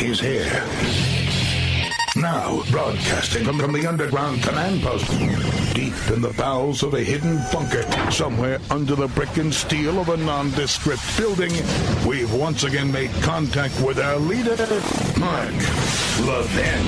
is here. Now, broadcasting from the underground command post, deep in the bowels of a hidden bunker, somewhere under the brick and steel of a nondescript building, we've once again made contact with our leader, Mark Levin.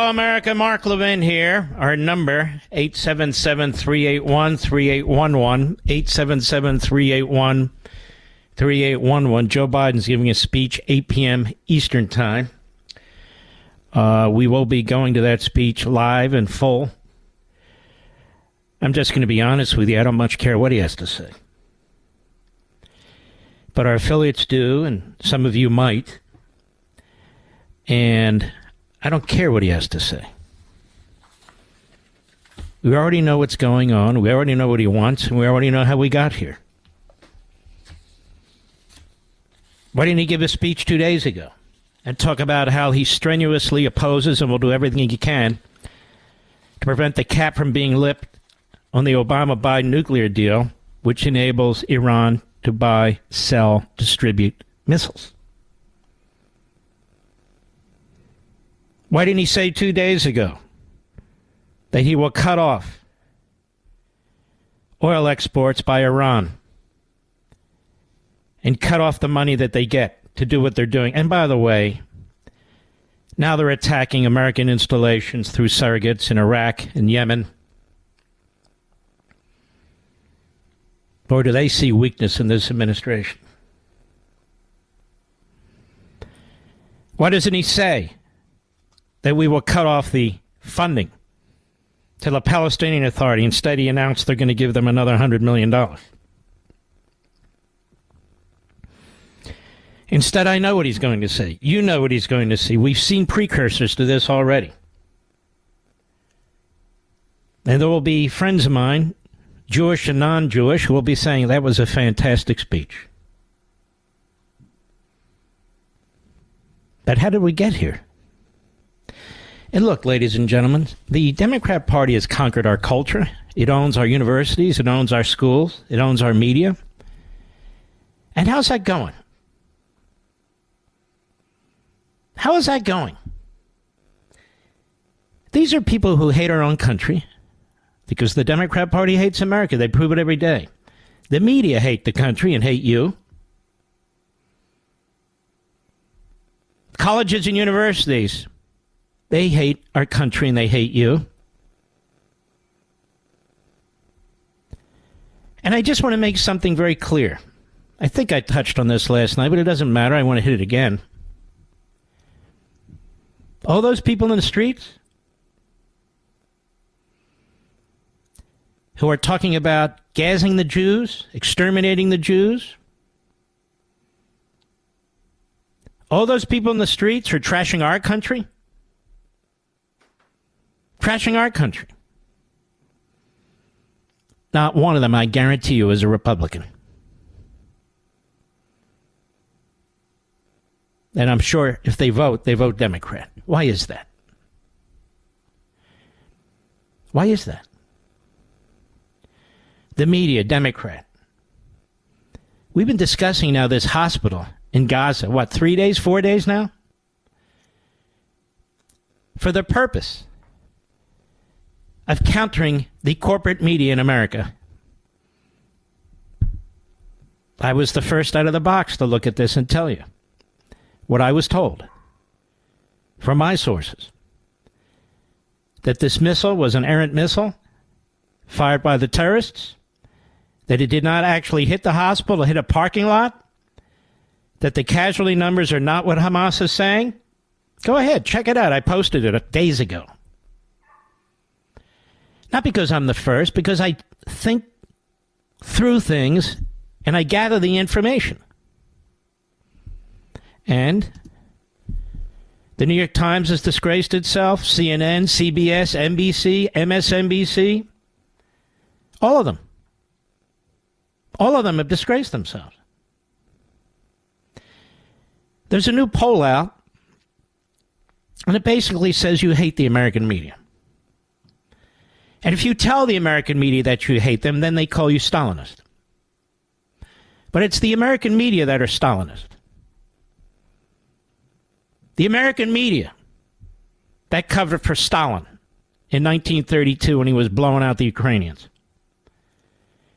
America, Mark Levin here. Our number, 877-381-3811, 877-381-3811. Joe Biden's giving a speech, 8 p.m. Eastern Time. We will be going to that speech live and full. I'm just going to be honest with you. I don't much care what he has to say. But our affiliates do, and some of you might. And I don't care what he has to say. We already know what's going on. We already know what he wants, and we already know how we got here. Why didn't he give a speech 2 days ago and talk about how he strenuously opposes and will do everything he can to prevent the cap from being lifted on the Obama-Biden nuclear deal, which enables Iran to buy, sell, distribute missiles? Why didn't he say 2 days ago that he will cut off oil exports by Iran and cut off the money that they get to do what they're doing? And by the way, now they're attacking American installations through surrogates in Iraq and Yemen. Or do they see weakness in this administration? Why doesn't he say that we will cut off the funding to the Palestinian Authority? Instead, he announced they're going to give them another $100 million. Instead, I know what he's going to say. You know what he's going to say. We've seen precursors to this already. And there will be friends of mine, Jewish and non-Jewish, who will be saying that was a fantastic speech. But how did we get here? And look, ladies and gentlemen, the Democrat Party has conquered our culture. It owns our universities. It owns our schools. It owns our media. And how's that going? How is that going? These are people who hate our own country because the Democrat Party hates America. They prove it every day. The media hate the country and hate you. Colleges and universities, they hate our country and they hate you. And I just want to make something very clear. I think I touched on this last night, but it doesn't matter. I want to hit it again. All those people in the streets who are talking about gassing the Jews, exterminating the Jews, all those people in the streets who are trashing our country, trashing our country. Not one of them, I guarantee you, is a Republican. And I'm sure if they vote Democrat. Why is that? Why is that? The media, Democrat. We've been discussing now this hospital in Gaza, 3 days, 4 days now? for the purpose of countering the corporate media in America. I was the first out of the box to look at this and tell you what I was told from my sources. That this missile was an errant missile fired by the terrorists, that it did not actually hit the hospital, it hit a parking lot, that the casualty numbers are not what Hamas is saying. Go ahead, check it out. I posted it days ago. Not because I'm the first, because I think through things and I gather the information. And the New York Times has disgraced itself, CNN, CBS, NBC, MSNBC, all of them. All of them have disgraced themselves. There's a new poll out, and it basically says you hate the American media. And if you tell the American media that you hate them, then they call you Stalinist. But it's the American media that are Stalinist. The American media that covered for Stalin in 1932 when he was blowing out the Ukrainians.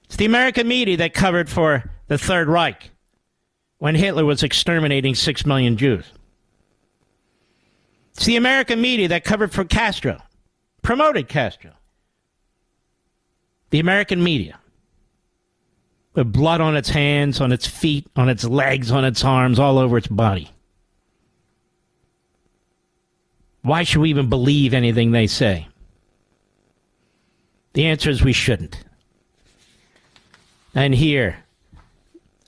It's the American media that covered for the Third Reich when Hitler was exterminating 6 million Jews. It's the American media that covered for Castro, promoted Castro. The American media, with blood on its hands, on its feet, on its legs, on its arms, all over its body. Why should we even believe anything they say? The answer is we shouldn't. And here,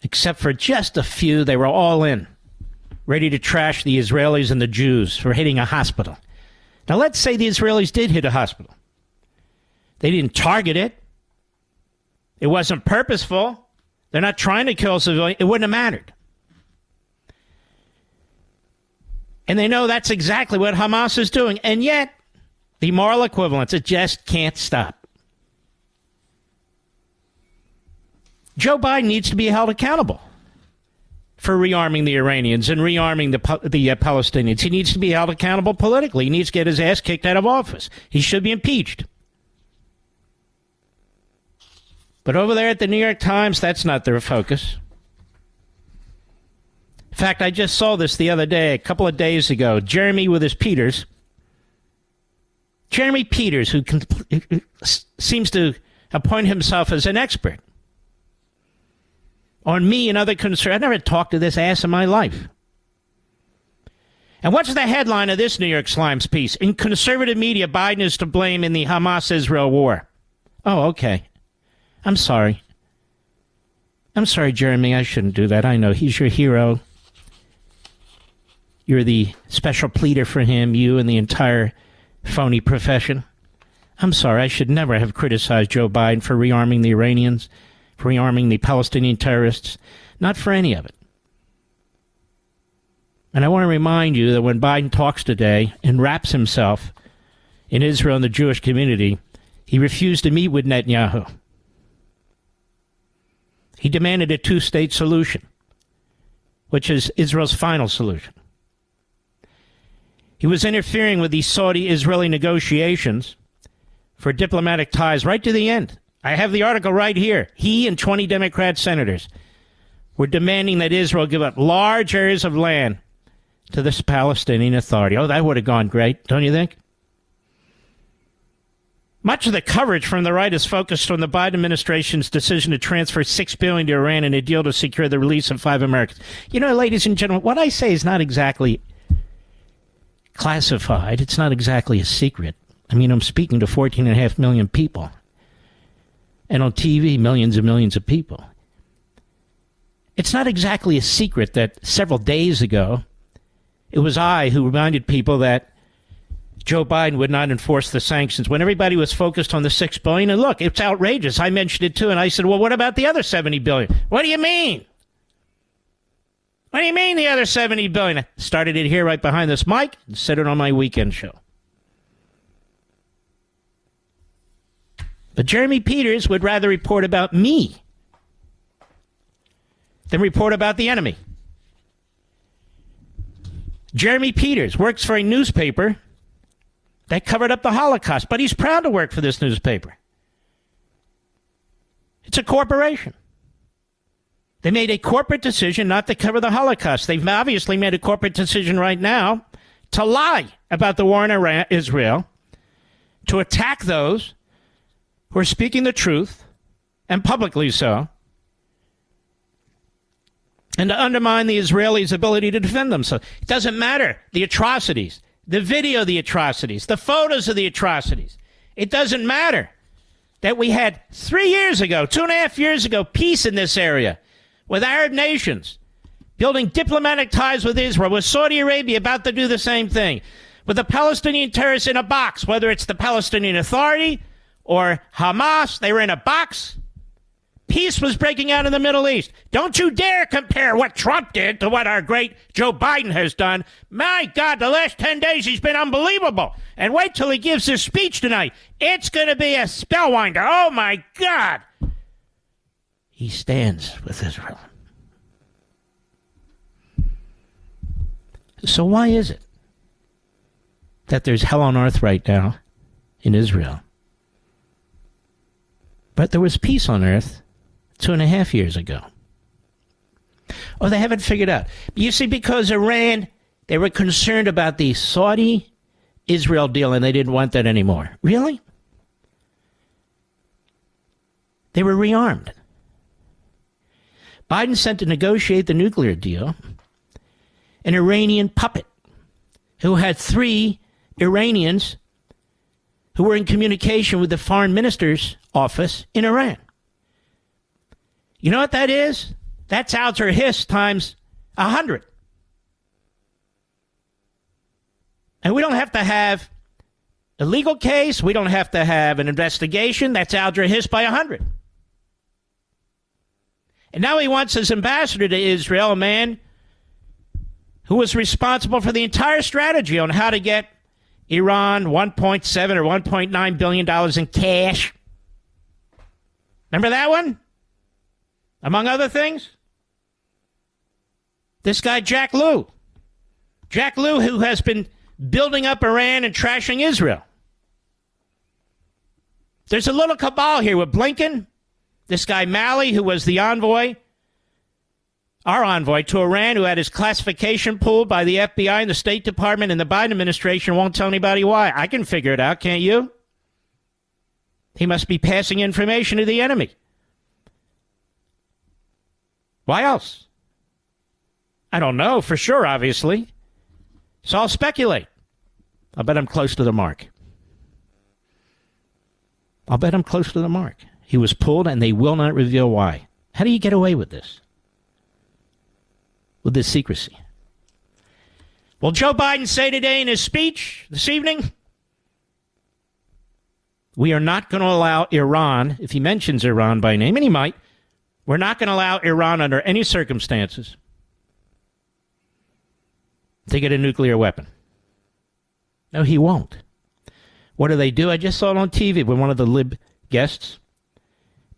except for just a few, they were all in, ready to trash the Israelis and the Jews for hitting a hospital. Now let's say the Israelis did hit a hospital. They didn't target it. It wasn't purposeful. They're not trying to kill civilians. It wouldn't have mattered. And they know that's exactly what Hamas is doing. And yet, the moral equivalence, it just can't stop. Joe Biden needs to be held accountable for rearming the Iranians and rearming the Palestinians. He needs to be held accountable politically. He needs to get his ass kicked out of office. He should be impeached. But over there at the New York Times, that's not their focus. In fact, I just saw this the other day, a couple of days ago. Jeremy Peters, who seems to appoint himself as an expert on me and other concerns. I never talked to this ass in my life. And what's the headline of this New York Slimes piece? In conservative media, Biden is to blame in the Hamas-Israel war. Oh, okay. I'm sorry. I'm sorry, Jeremy. I shouldn't do that. I know he's your hero. You're the special pleader for him, you and the entire phony profession. I'm sorry. I should never have criticized Joe Biden for rearming the Iranians, for rearming the Palestinian terrorists. Not for any of it. And I want to remind you that when Biden talks today and wraps himself in Israel and the Jewish community, he refused to meet with Netanyahu. He demanded a two-state solution, which is Israel's final solution. He was interfering with the Saudi-Israeli negotiations for diplomatic ties right to the end. I have the article right here. He and 20 Democrat senators were demanding that Israel give up large areas of land to this Palestinian Authority. Oh, that would have gone great, don't you think? Much of the coverage from the right is focused on the Biden administration's decision to transfer $6 billion to Iran in a deal to secure the release of 5 Americans. You know, ladies and gentlemen, what I say is not exactly classified. It's not exactly a secret. I mean, I'm speaking to 14.5 million people. And on TV, millions and millions of people. It's not exactly a secret that several days ago, it was I who reminded people that Joe Biden would not enforce the sanctions when everybody was focused on the $6 billion. And look, it's outrageous. I mentioned it too. And I said, well, what about the other $70 billion? What do you mean? What do you mean the other $70 billion? I started it here right behind this mic and said it on my weekend show. But Jeremy Peters would rather report about me than report about the enemy. Jeremy Peters works for a newspaper They covered up the Holocaust, but he's proud to work for this newspaper. It's a corporation. They made a corporate decision not to cover the Holocaust. They've obviously made a corporate decision right now to lie about the war in Israel, to attack those who are speaking the truth, and publicly so, and to undermine the Israelis' ability to defend themselves. It doesn't matter the atrocities, the video of the atrocities, the photos of the atrocities. It doesn't matter that we had 3 years ago, 2.5 years ago, peace in this area with Arab nations, building diplomatic ties with Israel, with Saudi Arabia about to do the same thing, with the Palestinian terrorists in a box, whether it's the Palestinian Authority or Hamas, they were in a box. Peace was breaking out in the Middle East. Don't you dare compare what Trump did to what our great Joe Biden has done. My God, the last 10 days he's been unbelievable. And wait till he gives his speech tonight. It's going to be a spellwinder. Oh, my God. He stands with Israel. So why is it that there's hell on earth right now in Israel? But there was peace on earth 2.5 years ago. Oh, they haven't figured out. You see, because Iran, they were concerned about the Saudi-Israel deal, and they didn't want that anymore. Really? They were rearmed. Biden sent to negotiate the nuclear deal an Iranian puppet who had 3 Iranians who were in communication with the foreign minister's office in Iran. You know what that is? That's Alger Hiss times 100. And we don't have to have a legal case. We don't have to have an investigation. That's Alger Hiss by 100. And now he wants his ambassador to Israel, a man who was responsible for the entire strategy on how to get Iran $1.7 or $1.9 billion in cash. Remember that one? Among other things? This guy, Jack Lew. Jack Lew, who has been building up Iran and trashing Israel. There's a little cabal here with Blinken, this guy Malley, who was the envoy, our envoy to Iran, who had his classification pulled by the FBI and the State Department, and the Biden administration won't tell anybody why. I can figure it out, can't you? He must be passing information to the enemy. Why else? I don't know for sure, obviously. So I'll speculate. I'll bet I'm close to the mark. I'll bet I'm close to the mark. He was pulled, and they will not reveal why. How do you get away with this? With this secrecy? Will Joe Biden say today in his speech this evening, we are not going to allow Iran, if he mentions Iran by name, and he might, we're not going to allow Iran under any circumstances to get a nuclear weapon. No, he won't. What do they do? I just saw it on TV with one of the lib guests.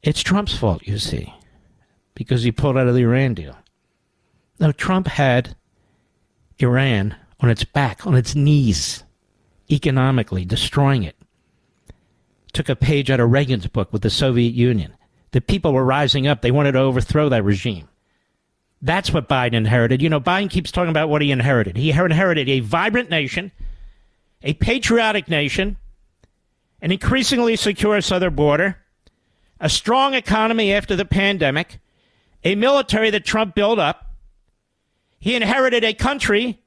It's Trump's fault, you see, because he pulled out of the Iran deal. No, Trump had Iran on its back, on its knees, economically, destroying it. Took a page out of Reagan's book with the Soviet Union. The people were rising up. They wanted to overthrow that regime. That's what Biden inherited. You know, Biden keeps talking about what he inherited. He inherited a vibrant nation, a patriotic nation, an increasingly secure southern border, a strong economy after the pandemic, a military that Trump built up. He inherited a country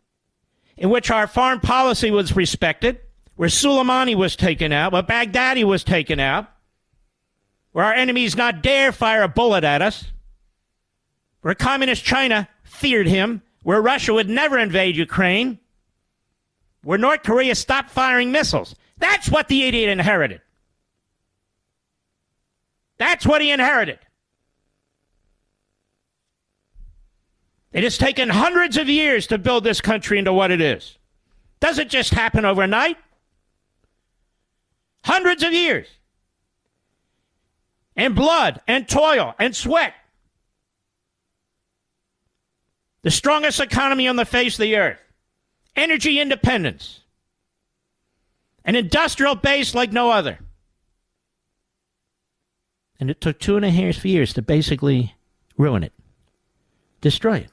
in which our foreign policy was respected, where Soleimani was taken out, where Baghdadi was taken out, where our enemies not dare fire a bullet at us, where communist China feared him, where Russia would never invade Ukraine, where North Korea stopped firing missiles. That's what the idiot inherited. That's what he inherited. It has taken hundreds of years to build this country into what it is. Doesn't just happen overnight. Hundreds of years. And blood and toil and sweat. The strongest economy on the face of the earth. Energy independence. An industrial base like no other. And it took 2.5 years to basically ruin it. Destroy it.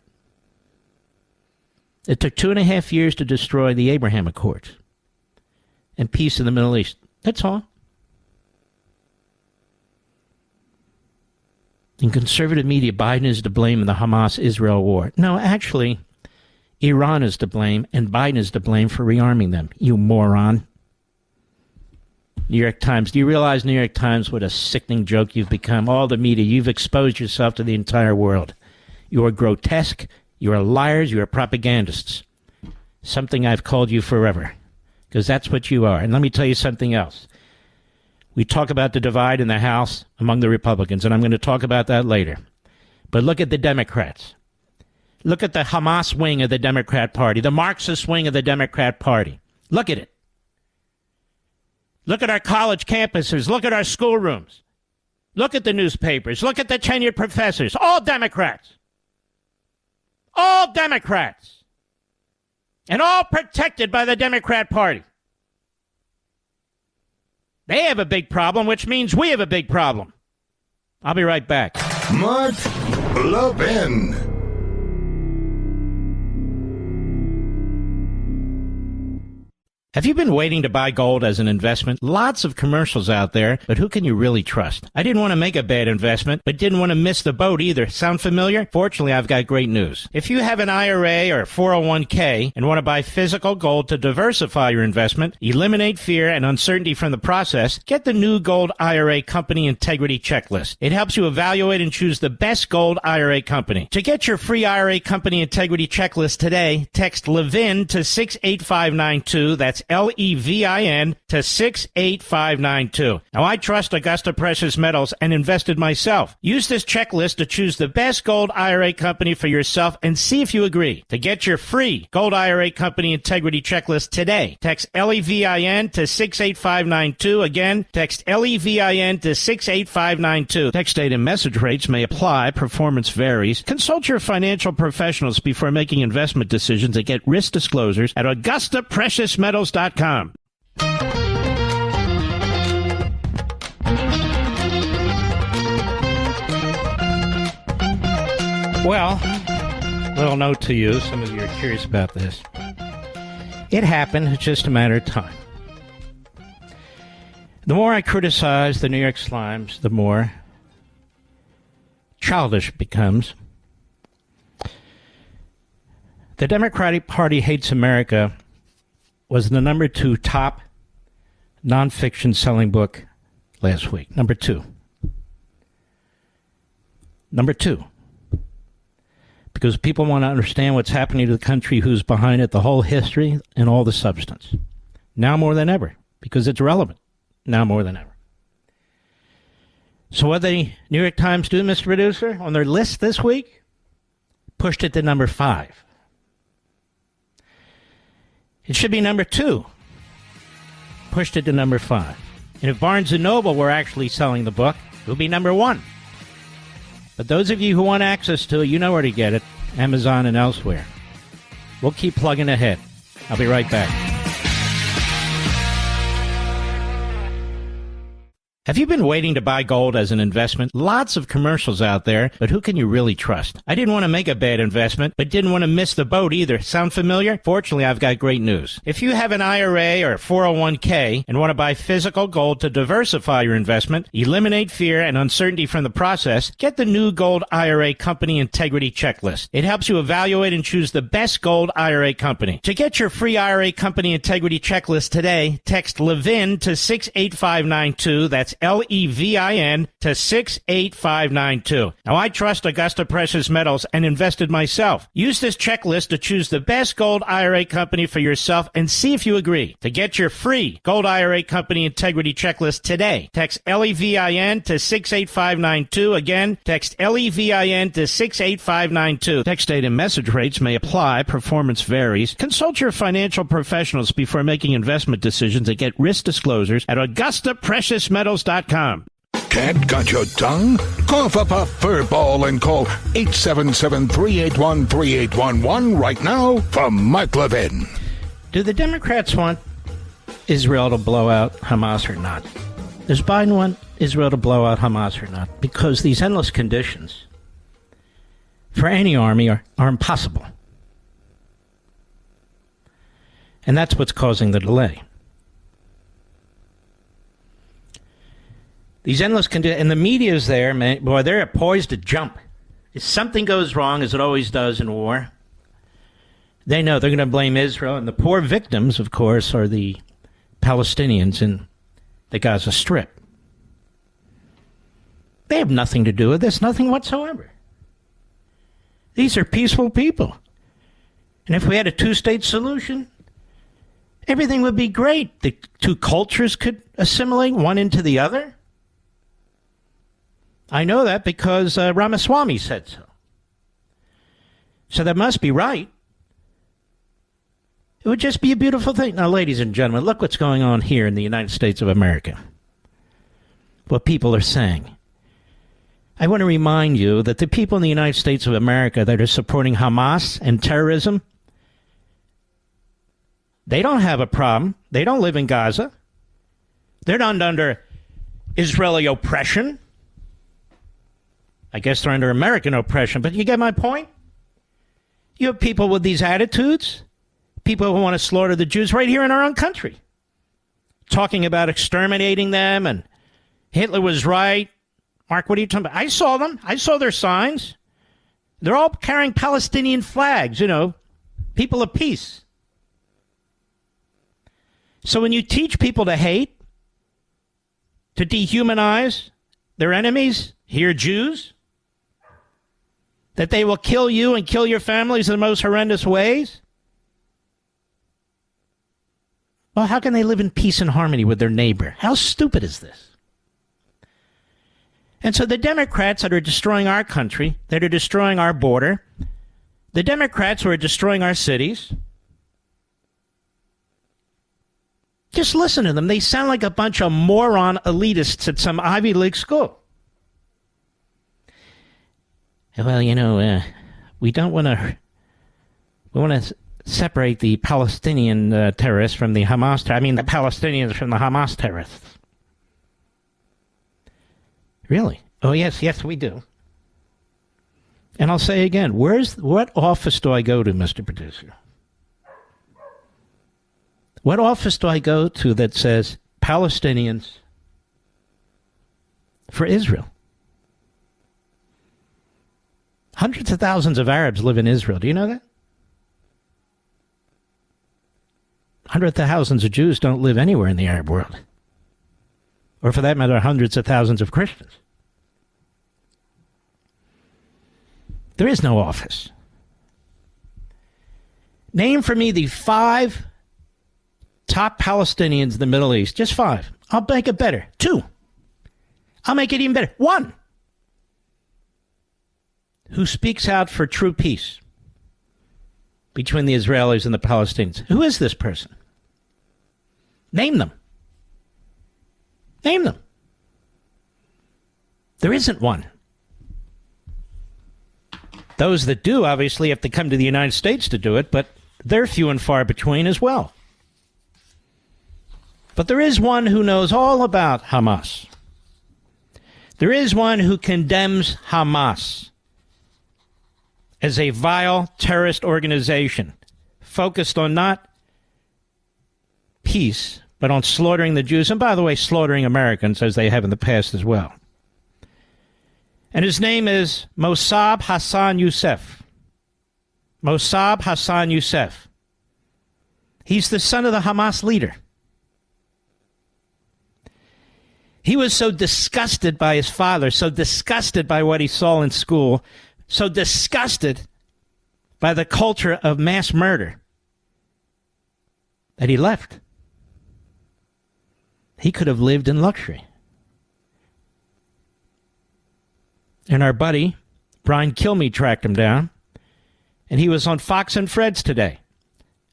It took 2.5 years to destroy the Abraham Accords and peace in the Middle East. That's all. In conservative media, Biden is to blame in the Hamas-Israel war. No, actually, Iran is to blame, and Biden is to blame for rearming them. You moron. New York Times. Do you realize, New York Times, what a sickening joke you've become? All the media, you've exposed yourself to the entire world. You are grotesque. You are liars. You are propagandists. Something I've called you forever, because that's what you are. And let me tell you something else. We talk about the divide in the House among the Republicans, and I'm going to talk about that later. But look at the Democrats. Look at the Hamas wing of the Democrat Party, the Marxist wing of the Democrat Party. Look at it. Look at our college campuses. Look at our schoolrooms. Look at the newspapers. Look at the tenured professors. All Democrats. All Democrats. And all protected by the Democrat Party. They have a big problem, which means we have a big problem. I'll be right back. Mark Levin. Have you been waiting to buy gold as an investment? Lots of commercials out there, but who can you really trust? I didn't want to make a bad investment, but didn't want to miss the boat either. Sound familiar? Fortunately, I've got great news. If you have an IRA or 401k and want to buy physical gold to diversify your investment, eliminate fear and uncertainty from the process, get the new Gold IRA Company Integrity Checklist. It helps you evaluate and choose the best gold IRA company. To get your free IRA Company Integrity Checklist today, text Levin to 68592. That's Levin to 68592. Now, I trust Augusta Precious Metals and invested myself. Use this checklist to choose the best gold IRA company for yourself and see if you agree. To get your free Gold IRA Company Integrity Checklist today, text Levin to 68592. Again, text Levin to 68592. Text date and message rates may apply. Performance varies. Consult your financial professionals before making investment decisions and get risk disclosures at AugustaPreciousMetals.com. Well, little note to you. Some of you are curious about this. It happened. It's just a matter of time. The more I criticize the New York Slimes, the more childish it becomes. The Democratic Party Hates America was the number 2 top nonfiction selling book last week. Number 2. Number 2. Because people want to understand what's happening to the country, who's behind it, the whole history, and all the substance. Now more than ever, because it's relevant. Now more than ever. So what did the New York Times do, Mr. Producer, on their list this week? Pushed it to number 5. It should be number 2. Pushed it to number 5. And if Barnes & Noble were actually selling the book, it would be number 1. But those of you who want access to it, you know where to get it. Amazon and elsewhere. We'll keep plugging ahead. I'll be right back. Have you been waiting to buy gold as an investment? Lots of commercials out there, but who can you really trust? I didn't want to make a bad investment, but didn't want to miss the boat either. Sound familiar? Fortunately, I've got great news. If you have an IRA or 401k and want to buy physical gold to diversify your investment, eliminate fear and uncertainty from the process, get the new Gold IRA Company Integrity Checklist. It helps you evaluate and choose the best gold IRA company. To get your free IRA Company Integrity Checklist today, text Levin to 68592. That's Levin to 68592. Now, I trust Augusta Precious Metals and invested myself. Use this checklist to choose the best gold IRA company for yourself and see if you agree. To get your free Gold IRA Company Integrity Checklist today, text Levin to 68592. Again, text Levin to 68592. Text date and message rates may apply. Performance varies. Consult your financial professionals before making investment decisions and get risk disclosures at AugustaPreciousMetals.com. Cat got your tongue? Cough up a fur ball and call 877-381-3811 right now for Mark Levin. Do the Democrats want Israel to blow out Hamas or not? Does Biden want Israel to blow out Hamas or not? Because these endless conditions for any army are impossible. And that's what's causing the delay. These endless conditions, and the media is there, man, boy, they're poised to jump. If something goes wrong, as it always does in war, they know they're going to blame Israel, and the poor victims, of course, are the Palestinians in the Gaza Strip. They have nothing to do with this, nothing whatsoever. These are peaceful people. And if we had a two-state solution, everything would be great. The two cultures could assimilate one into the other. I know that because Ramaswamy said so. So that must be right. It would just be a beautiful thing. Now, ladies and gentlemen, look what's going on here in the United States of America. What people are saying. I want to remind you that the people in the United States of America that are supporting Hamas and terrorism, they don't have a problem. They don't live in Gaza. They're not under Israeli oppression. I guess they're under American oppression, but you get my point? You have people with these attitudes, people who want to slaughter the Jews right here in our own country, talking about exterminating them, and Hitler was right. Mark, what are you talking about? I saw them. I saw their signs. They're all carrying Palestinian flags, you know, people of peace. So when you teach people to hate, to dehumanize their enemies, here Jews, that they will kill you and kill your families in the most horrendous ways, well, how can they live in peace and harmony with their neighbor? How stupid is this? And so the Democrats that are destroying our country, that are destroying our border, the Democrats who are destroying our cities, just listen to them. They sound like a bunch of moron elitists at some Ivy League school. Well, you know, we don't want to. We want to separate the Palestinian terrorists from the Hamas. The Palestinians from the Hamas terrorists. Really? Oh, yes, we do. And I'll say again, what office do I go to, Mr. Producer? What office do I go to that says Palestinians for Israel? Hundreds of thousands of Arabs live in Israel. Do you know that? Hundreds of thousands of Jews don't live anywhere in the Arab world. Or for that matter, hundreds of thousands of Christians. There is no office. Name for me the 5 top Palestinians in the Middle East. Just 5. I'll make it better. 2. I'll make it even better. 1. Who speaks out for true peace between the Israelis and the Palestinians. Who is this person? Name them. Name them. There isn't one. Those that do, obviously, have to come to the United States to do it, but they're few and far between as well. But there is one who knows all about Hamas. There is one who condemns Hamas as a vile terrorist organization focused on not peace, but on slaughtering the Jews, and by the way, slaughtering Americans, as they have in the past as well. And his name is Mosab Hassan Yousef. Mosab Hassan Yousef. He's the son of the Hamas leader. He was so disgusted by his father, so disgusted by what he saw in school, so disgusted by the culture of mass murder that he left. He could have lived in luxury. And our buddy, Brian Kilmeade, tracked him down, and he was on Fox and Fred's today.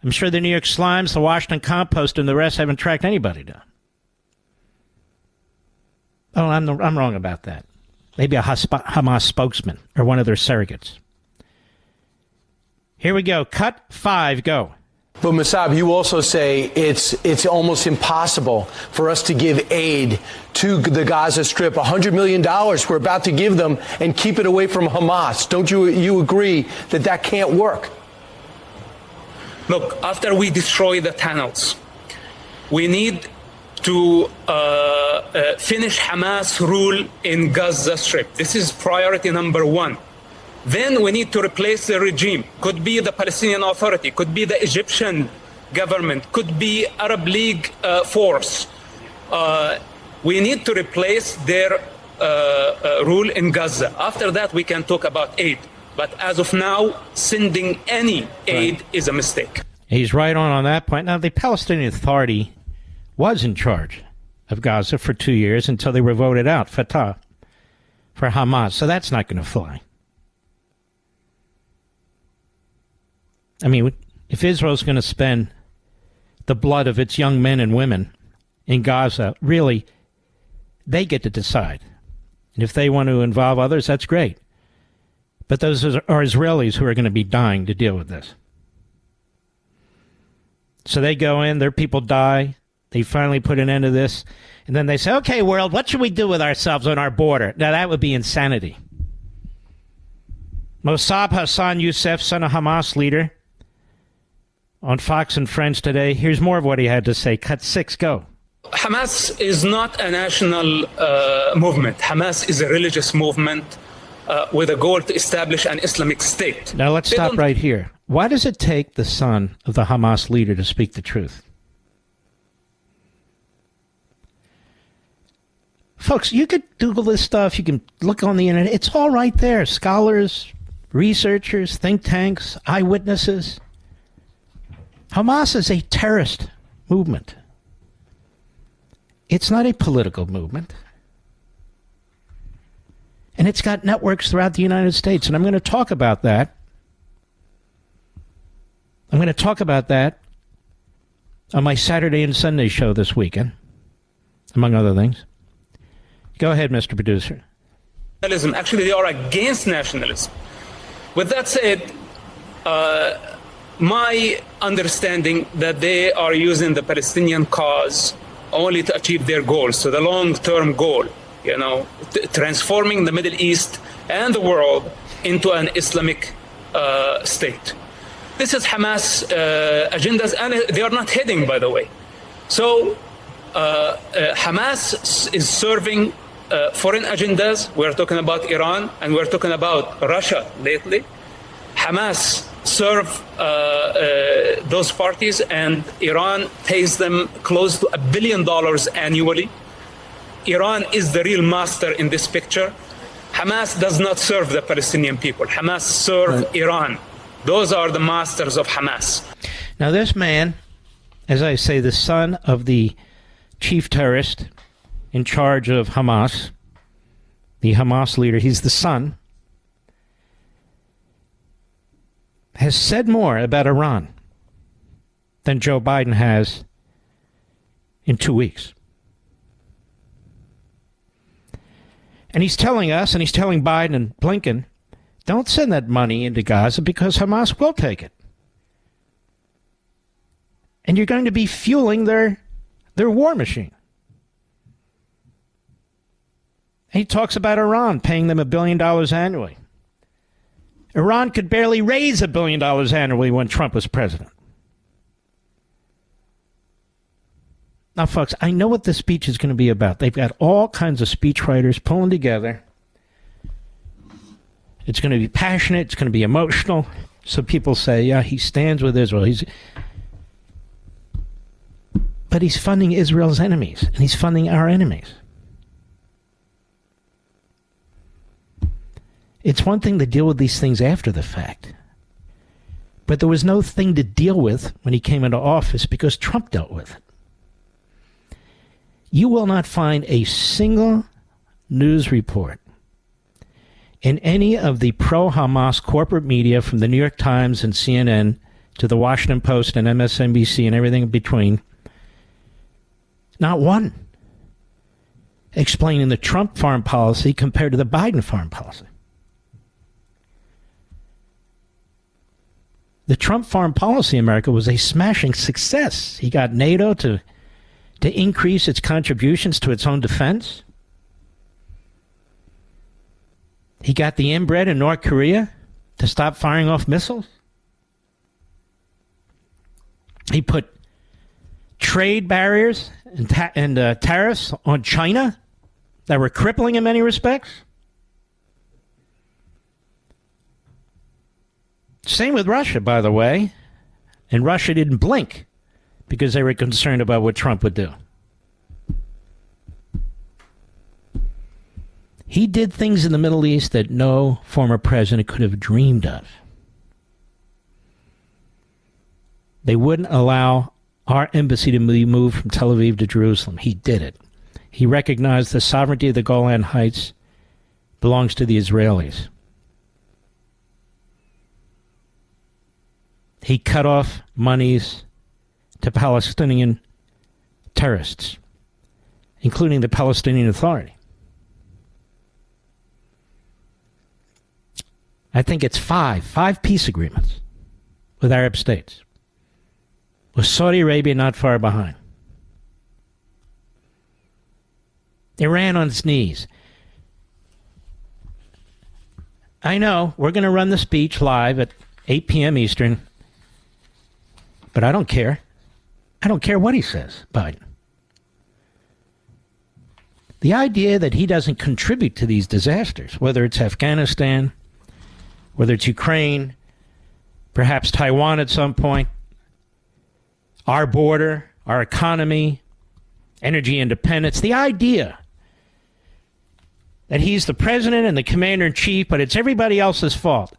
I'm sure the New York Slimes, the Washington Compost, and the rest haven't tracked anybody down. Oh, I'm wrong about that. Maybe a Hamas spokesman or one of their surrogates. Here we go. Cut 5, go. But Mosab, you also say it's almost impossible for us to give aid to the Gaza Strip. $100 million we're about to give them and keep it away from Hamas. Don't you agree that that can't work? Look, after we destroy the tunnels, we need to finish Hamas rule in Gaza Strip. This is priority number one. Then we need to replace the regime. Could be the Palestinian Authority, could be the Egyptian government, could be Arab League force. We need to replace their rule in Gaza. After that, we can talk about aid. But as of now, sending any aid is a mistake. He's right on that point. Now, the Palestinian Authority was in charge of Gaza for 2 years until they were voted out, Fatah, for Hamas. So that's not going to fly. I mean, if Israel's going to spend the blood of its young men and women in Gaza, really, they get to decide. And if they want to involve others, that's great. But those are Israelis who are going to be dying to deal with this. So they go in, their people die, they finally put an end to this, and then they say, okay, world, what should we do with ourselves on our border? Now, that would be insanity. Mosab Hassan Yousef, son of Hamas leader, on Fox and Friends today. Here's more of what he had to say. Cut 6, go. Hamas is not a national movement. Hamas is a religious movement with a goal to establish an Islamic state. Now let's stop right here. Why does it take the son of the Hamas leader to speak the truth? Folks, you could Google this stuff. You can look on the internet. It's all right there. Scholars, researchers, think tanks, eyewitnesses. Hamas is a terrorist movement. It's not a political movement. And it's got networks throughout the United States. And I'm going to talk about that. I'm going to talk about that on my Saturday and Sunday show this weekend, among other things. Go ahead, Mr. Producer. Actually, they are against nationalism. With that said, my understanding that they are using the Palestinian cause only to achieve their goals, so the long-term goal, transforming the Middle East and the world into an Islamic state. This is Hamas agendas, and they are not hidden, by the way. So Hamas is serving foreign agendas. We're talking about Iran, and we're talking about Russia lately. Hamas serve those parties, and Iran pays them close to $1 billion annually. Iran is the real master in this picture. Hamas does not serve the Palestinian people. Hamas serve Iran. Those are the masters of Hamas. Now this man, as I say, the son of the chief terrorist in charge of Hamas, the Hamas leader, he's the son, has said more about Iran than Joe Biden has in 2 weeks. And he's telling us, and he's telling Biden and Blinken, don't send that money into Gaza because Hamas will take it. And you're going to be fueling their war machine. And he talks about Iran paying them $1 billion annually. Iran could barely raise $1 billion annually when Trump was president. Now, folks, I know what this speech is going to be about. They've got all kinds of speechwriters pulling together. It's going to be passionate. It's going to be emotional. So people say, yeah, he stands with Israel. But he's funding Israel's enemies, and he's funding our enemies. It's one thing to deal with these things after the fact. But there was no thing to deal with when he came into office because Trump dealt with it. You will not find a single news report in any of the pro-Hamas corporate media, from the New York Times and CNN to the Washington Post and MSNBC and everything in between, not one explaining the Trump foreign policy compared to the Biden foreign policy. The Trump foreign policy in America was a smashing success. He got NATO to increase its contributions to its own defense. He got the inbred in North Korea to stop firing off missiles. He put trade barriers and tariffs on China that were crippling in many respects. Same with Russia, by the way. And Russia didn't blink because they were concerned about what Trump would do. He did things in the Middle East that no former president could have dreamed of. They wouldn't allow our embassy to be moved from Tel Aviv to Jerusalem. He did it. He recognized the sovereignty of the Golan Heights belongs to the Israelis. He cut off monies to Palestinian terrorists, including the Palestinian Authority. I think it's five peace agreements with Arab states, with Saudi Arabia not far behind. Iran on its knees. I know we're going to run the speech live at 8 p.m. Eastern, but I don't care. I don't care what he says, Biden. The idea that he doesn't contribute to these disasters, whether it's Afghanistan, whether it's Ukraine, perhaps Taiwan at some point, our border, our economy, energy independence, the idea that he's the president and the commander-in-chief, but it's everybody else's fault.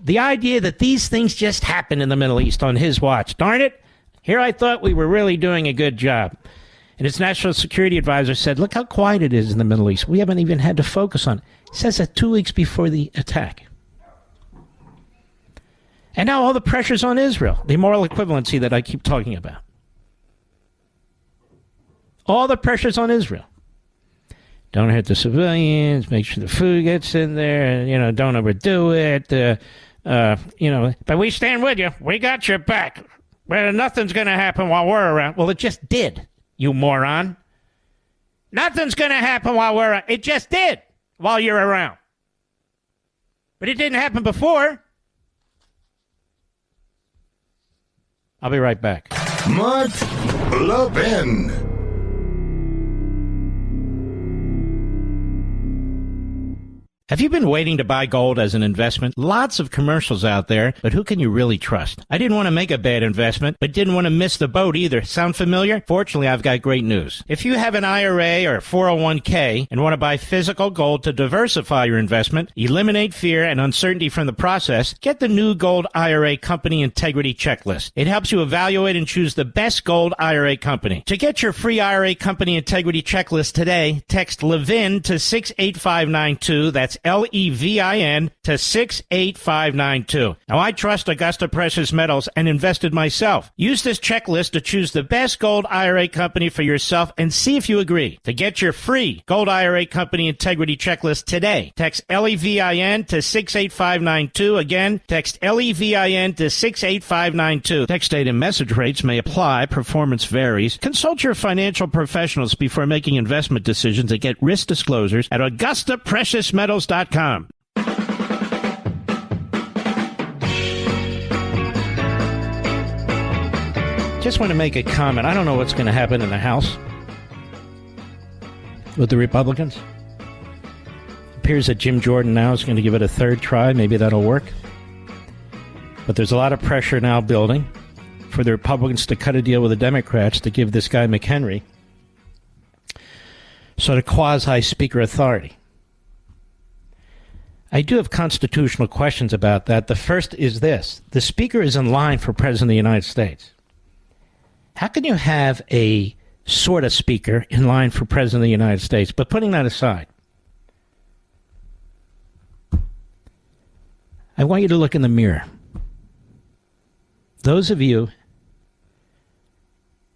The idea that these things just happen in the Middle East on his watch. Darn it, here I thought we were really doing a good job. And his national security advisor said, look how quiet it is in the Middle East. We haven't even had to focus on it. He says that 2 weeks before the attack. And now all the pressure's on Israel, the moral equivalency that I keep talking about. All the pressure's on Israel. Don't hurt the civilians, make sure the food gets in there, don't overdo it, but we stand with you. We got your back. Well, nothing's going to happen while we're around. Well, it just did, you moron. Nothing's going to happen while we're around. It just did while you're around. But it didn't happen before. I'll be right back. Mark Levin. Have you been waiting to buy gold as an investment? Lots of commercials out there, but who can you really trust? I didn't want to make a bad investment, but didn't want to miss the boat either. Sound familiar? Fortunately, I've got great news. If you have an IRA or 401k and want to buy physical gold to diversify your investment, eliminate fear and uncertainty from the process, get the new Gold IRA Company Integrity Checklist. It helps you evaluate and choose the best gold IRA company. To get your free IRA Company Integrity Checklist today, text Levin to 68592. That's Levin to 68592. Now, I trust Augusta Precious Metals and invested myself. Use this checklist to choose the best gold IRA company for yourself and see if you agree. To get your free Gold IRA Company Integrity Checklist today, text Levin to 68592. Again, text Levin to 68592. Text date and message rates may apply. Performance varies. Consult your financial professionals before making investment decisions and get risk disclosures at AugustaPreciousMetals.com. Just want to make a comment. I don't know what's going to happen in the House with the Republicans. It appears that Jim Jordan now is going to give it a third try. Maybe that'll work. But there's a lot of pressure now building for the Republicans to cut a deal with the Democrats to give this guy McHenry sort of quasi-speaker authority. I do have constitutional questions about that. The first is this. The Speaker is in line for President of the United States. How can you have a sort of Speaker in line for President of the United States? But putting that aside, I want you to look in the mirror. Those of you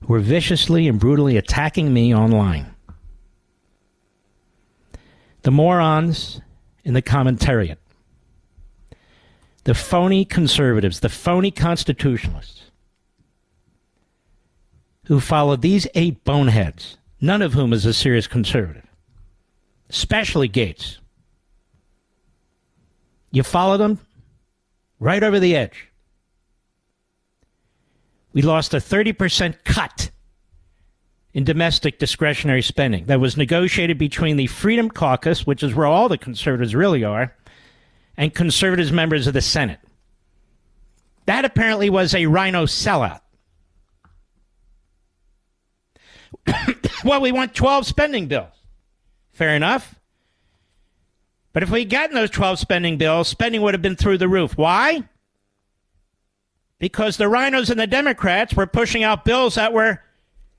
who are viciously and brutally attacking me online, the morons in the commentariat, The phony conservatives, the phony constitutionalists who followed these 8 boneheads, none of whom is a serious conservative, especially Gates. You follow them right over the edge. We lost a 30% cut in domestic discretionary spending that was negotiated between the Freedom Caucus, which is where all the conservatives really are, and conservatives members of the Senate. That apparently was a rhino sellout. Well, we want 12 spending bills. Fair enough. But if we'd gotten those 12 spending bills, spending would have been through the roof. Why? Because the rhinos and the Democrats were pushing out bills that were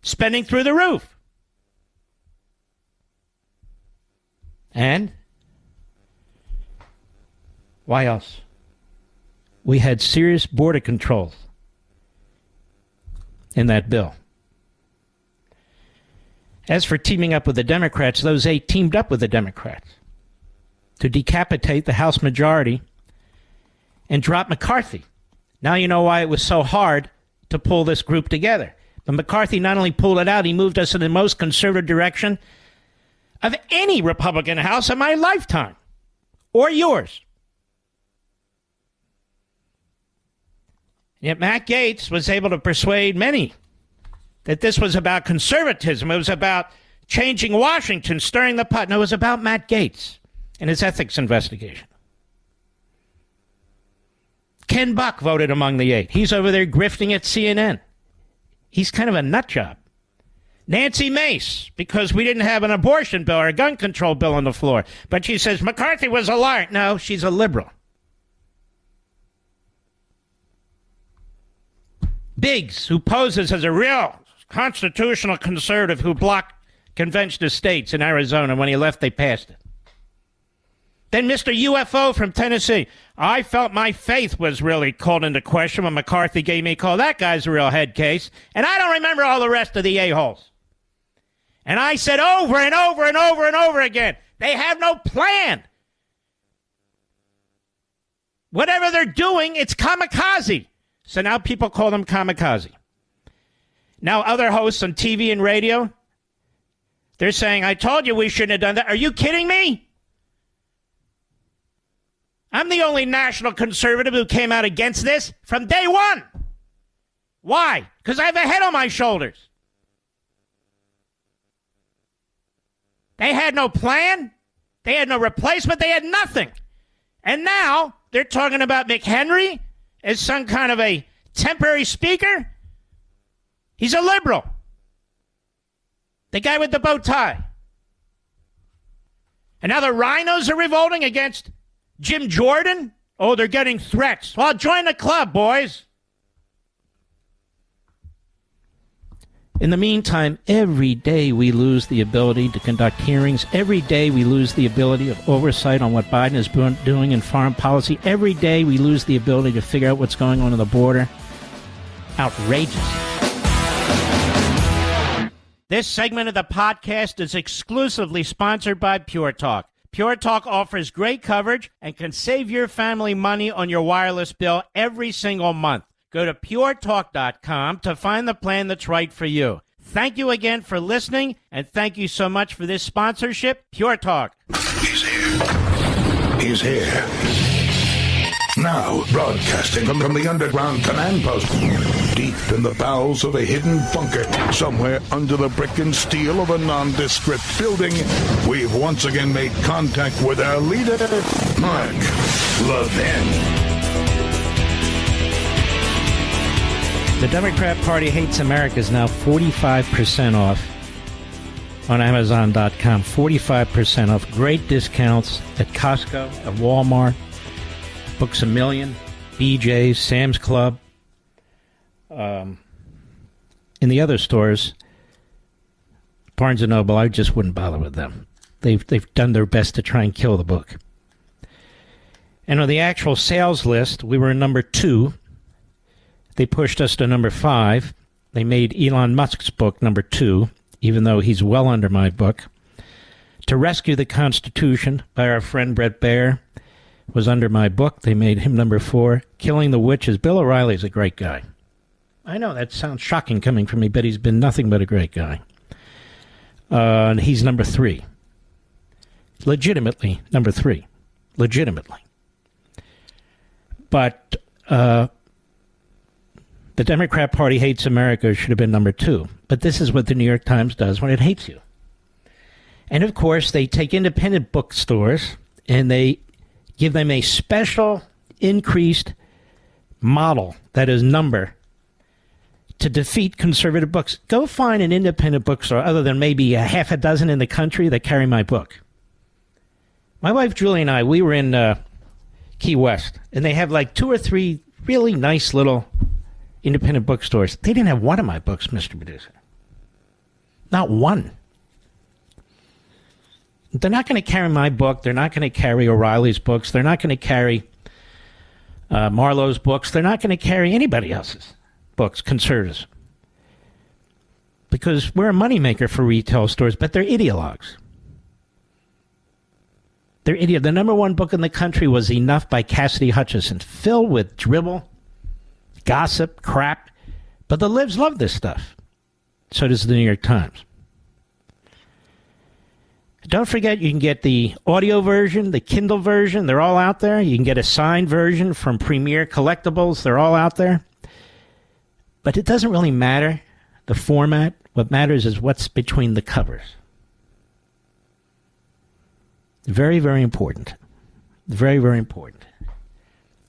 spending through the roof. And why else? We had serious border controls in that bill. As for teaming up with the Democrats, those 8 teamed up with the Democrats to decapitate the House majority and drop McCarthy. Now you know why it was so hard to pull this group together. But McCarthy not only pulled it out, he moved us in the most conservative direction of any Republican House in my lifetime, or yours. Yet Matt Gaetz was able to persuade many that this was about conservatism. It was about changing Washington, stirring the pot. No, it was about Matt Gaetz and his ethics investigation. Ken Buck voted among the 8. He's over there grifting at CNN. He's kind of a nut job. Nancy Mace, because we didn't have an abortion bill or a gun control bill on the floor. But she says McCarthy was a liar. No, she's a liberal. Biggs, who poses as a real constitutional conservative who blocked convention of states in Arizona. When he left, they passed it. Then Mr. UFO from Tennessee. I felt my faith was really called into question when McCarthy gave me a call. That guy's a real head case. And I don't remember all the rest of the a-holes. And I said over and over and over and over again, they have no plan. Whatever they're doing, it's kamikaze. So now people call them kamikaze. Now other hosts on TV and radio, they're saying, I told you we shouldn't have done that. Are you kidding me? I'm the only national conservative who came out against this from day one. Why? Because I have a head on my shoulders. They had no plan. They had no replacement. They had nothing. And now they're talking about McHenry as some kind of a temporary speaker. He's a liberal. The guy with the bow tie. And now the rhinos are revolting against Jim Jordan. Oh, they're getting threats. Well, join the club, boys. In the meantime, every day we lose the ability to conduct hearings. Every day we lose the ability of oversight on what Biden is doing in foreign policy. Every day we lose the ability to figure out what's going on the border. Outrageous. This segment of the podcast is exclusively sponsored by Pure Talk. Pure Talk offers great coverage and can save your family money on your wireless bill every single month. Go to puretalk.com to find the plan that's right for you. Thank you again for listening, and thank you so much for this sponsorship, Pure Talk. He's here. He's here. Now, broadcasting from the underground command post, deep in the bowels of a hidden bunker, somewhere under the brick and steel of a nondescript building, we've once again made contact with our leader, Mark Levin. The Democrat Party Hates America is now 45% off on Amazon.com. 45% off. Great discounts at Costco, at Walmart, Books A Million, BJ's, Sam's Club. In the other stores, Barnes & Noble, I just wouldn't bother with them. They've done their best to try and kill the book. And on the actual sales list, we were number 2. They pushed us to number 5. They made Elon Musk's book number 2, even though he's well under my book. To Rescue the Constitution by our friend Bret Baier was under my book. They made him number 4. Killing the Witches. Bill O'Reilly's a great guy. I know that sounds shocking coming from me, but he's been nothing but a great guy. And he's number 3. Legitimately, number 3. Legitimately. But the Democrat Party hates America should have been number 2. But this is what the New York Times does when it hates you. And, of course, they take independent bookstores and they give them a special increased model, that is number, to defeat conservative books. Go find an independent bookstore other than maybe a half a dozen in the country that carry my book. My wife Julie and I, we were in Key West, and they have like 2 or 3 really nice little independent bookstores. They didn't have one of my books, Mr. Producer. Not one. They're not going to carry my book. They're not going to carry O'Reilly's books. They're not going to carry Marlowe's books. They're not going to carry anybody else's books, conservatives. Because we're a moneymaker for retail stores, but they're ideologues. They're idiot. The number 1 book in the country was Enough by Cassidy Hutchinson, filled with dribble, gossip, crap. But the libs love this stuff. So does the New York Times. Don't forget, you can get the audio version, the Kindle version. They're all out there. You can get a signed version from Premier Collectibles. They're all out there. But it doesn't really matter, the format. What matters is what's between the covers. Very, very important. Very, very important,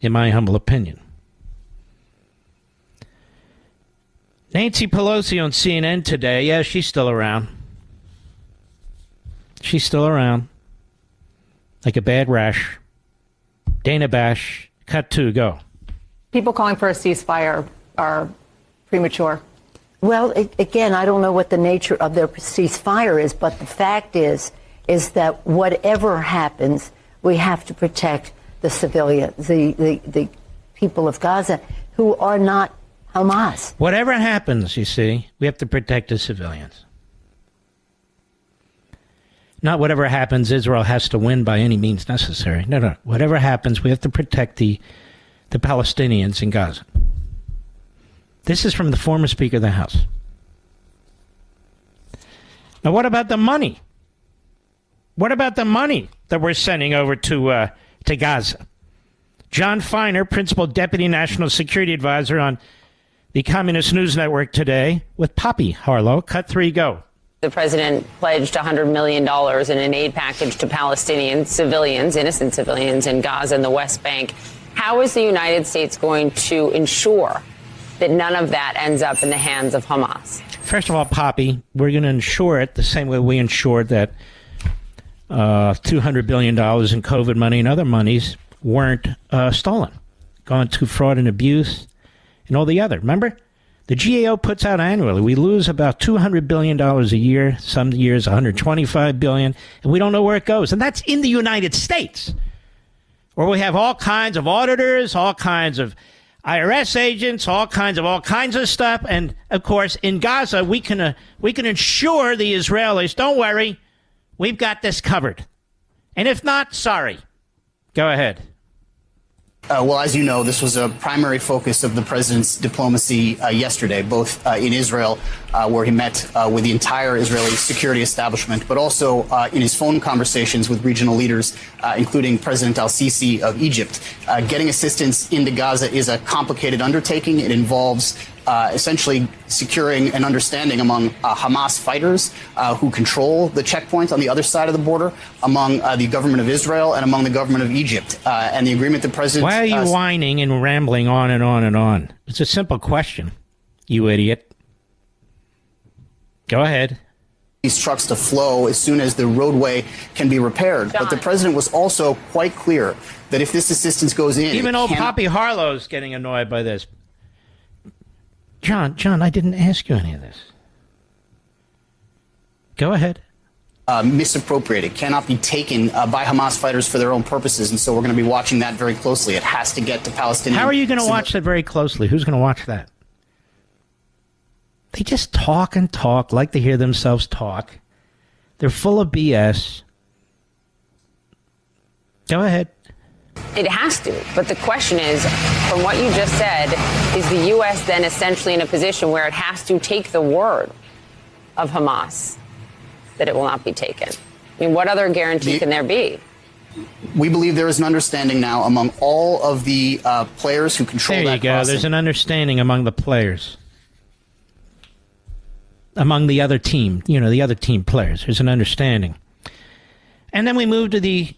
in my humble opinion. Nancy Pelosi on CNN today. Yeah, she's still around. She's still around. Like a bad rash. Dana Bash, cut 2, go. People calling for a ceasefire are premature. Well, again, I don't know what the nature of their ceasefire is, but the fact is that whatever happens, we have to protect the civilians, the people of Gaza who are not Hamas. Whatever happens, you see, we have to protect the civilians. Not whatever happens, Israel has to win by any means necessary. No. Whatever happens, we have to protect the Palestinians in Gaza. This is from the former Speaker of the House. Now, what about the money? What about the money that we're sending over to Gaza? John Feiner, Principal Deputy National Security Advisor on the Communist News Network today with Poppy Harlow. Cut 3, go. The president pledged $100 million in an aid package to Palestinian civilians, innocent civilians in Gaza and the West Bank. How is the United States going to ensure that none of that ends up in the hands of Hamas? First of all, Poppy, we're going to ensure it the same way we ensured that $200 billion in COVID money and other monies weren't stolen, gone to fraud and abuse and all the other. Remember? The GAO puts out annually, we lose about $200 billion a year, some years $125 billion, and we don't know where it goes. And that's in the United States, where we have all kinds of auditors, all kinds of IRS agents, all kinds of stuff. And, of course, in Gaza, we can ensure the Israelis, don't worry, we've got this covered. And if not, sorry. Go ahead. Well, as you know, this was a primary focus of the president's diplomacy yesterday, both in Israel, where he met with the entire Israeli security establishment, but also in his phone conversations with regional leaders, including President al-Sisi of Egypt. Getting assistance into Gaza is a complicated undertaking. It involves essentially securing an understanding among Hamas fighters who control the checkpoint on the other side of the border, among the government of Israel and among the government of Egypt. And the agreement the president... Why are you whining and rambling on and on and on? It's a simple question, you idiot. Go ahead. These trucks to flow as soon as the roadway can be repaired. John. But the president was also quite clear that if this assistance goes in... Even old Poppy Harlow's getting annoyed by this. John, I didn't ask you any of this. Go ahead. Misappropriated, cannot be taken by Hamas fighters for their own purposes, and so we're going to be watching that very closely. It has to get to Palestinians. How are you going to watch that very closely? Who's going to watch that? They just talk and talk, like to hear themselves talk. They're full of BS. Go ahead. It has to. But the question is, from what you just said, is the U.S. then essentially in a position where it has to take the word of Hamas that it will not be taken? I mean, what other guarantee can there be? We believe there is an understanding now among all of the players who control that crossing. There you go. There's an understanding among the players. Among the other team, the other team players. There's an understanding. And then we move to the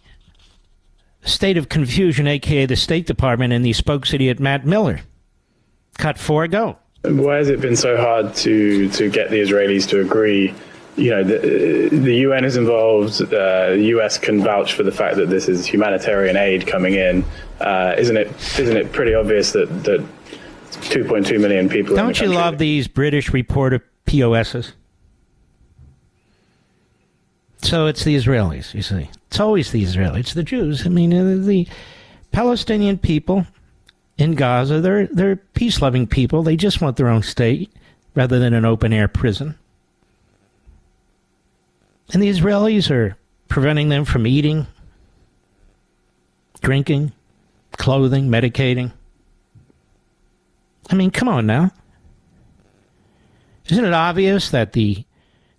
state of confusion, a.k.a. the State Department and the spokes idiot Matt Miller. Cut 4, go. Why has it been so hard to get the Israelis to agree? The UN is involved. The US can vouch for the fact that this is humanitarian aid coming in. Isn't it pretty obvious that 2.2 million people? Don't you love these British reporter POSs? So it's the Israelis, you see. It's always the Israelis. It's the Jews. I mean, the Palestinian people in Gaza, they're peace-loving people. They just want their own state rather than an open-air prison. And the Israelis are preventing them from eating, drinking, clothing, medicating. I mean, come on now. Isn't it obvious that the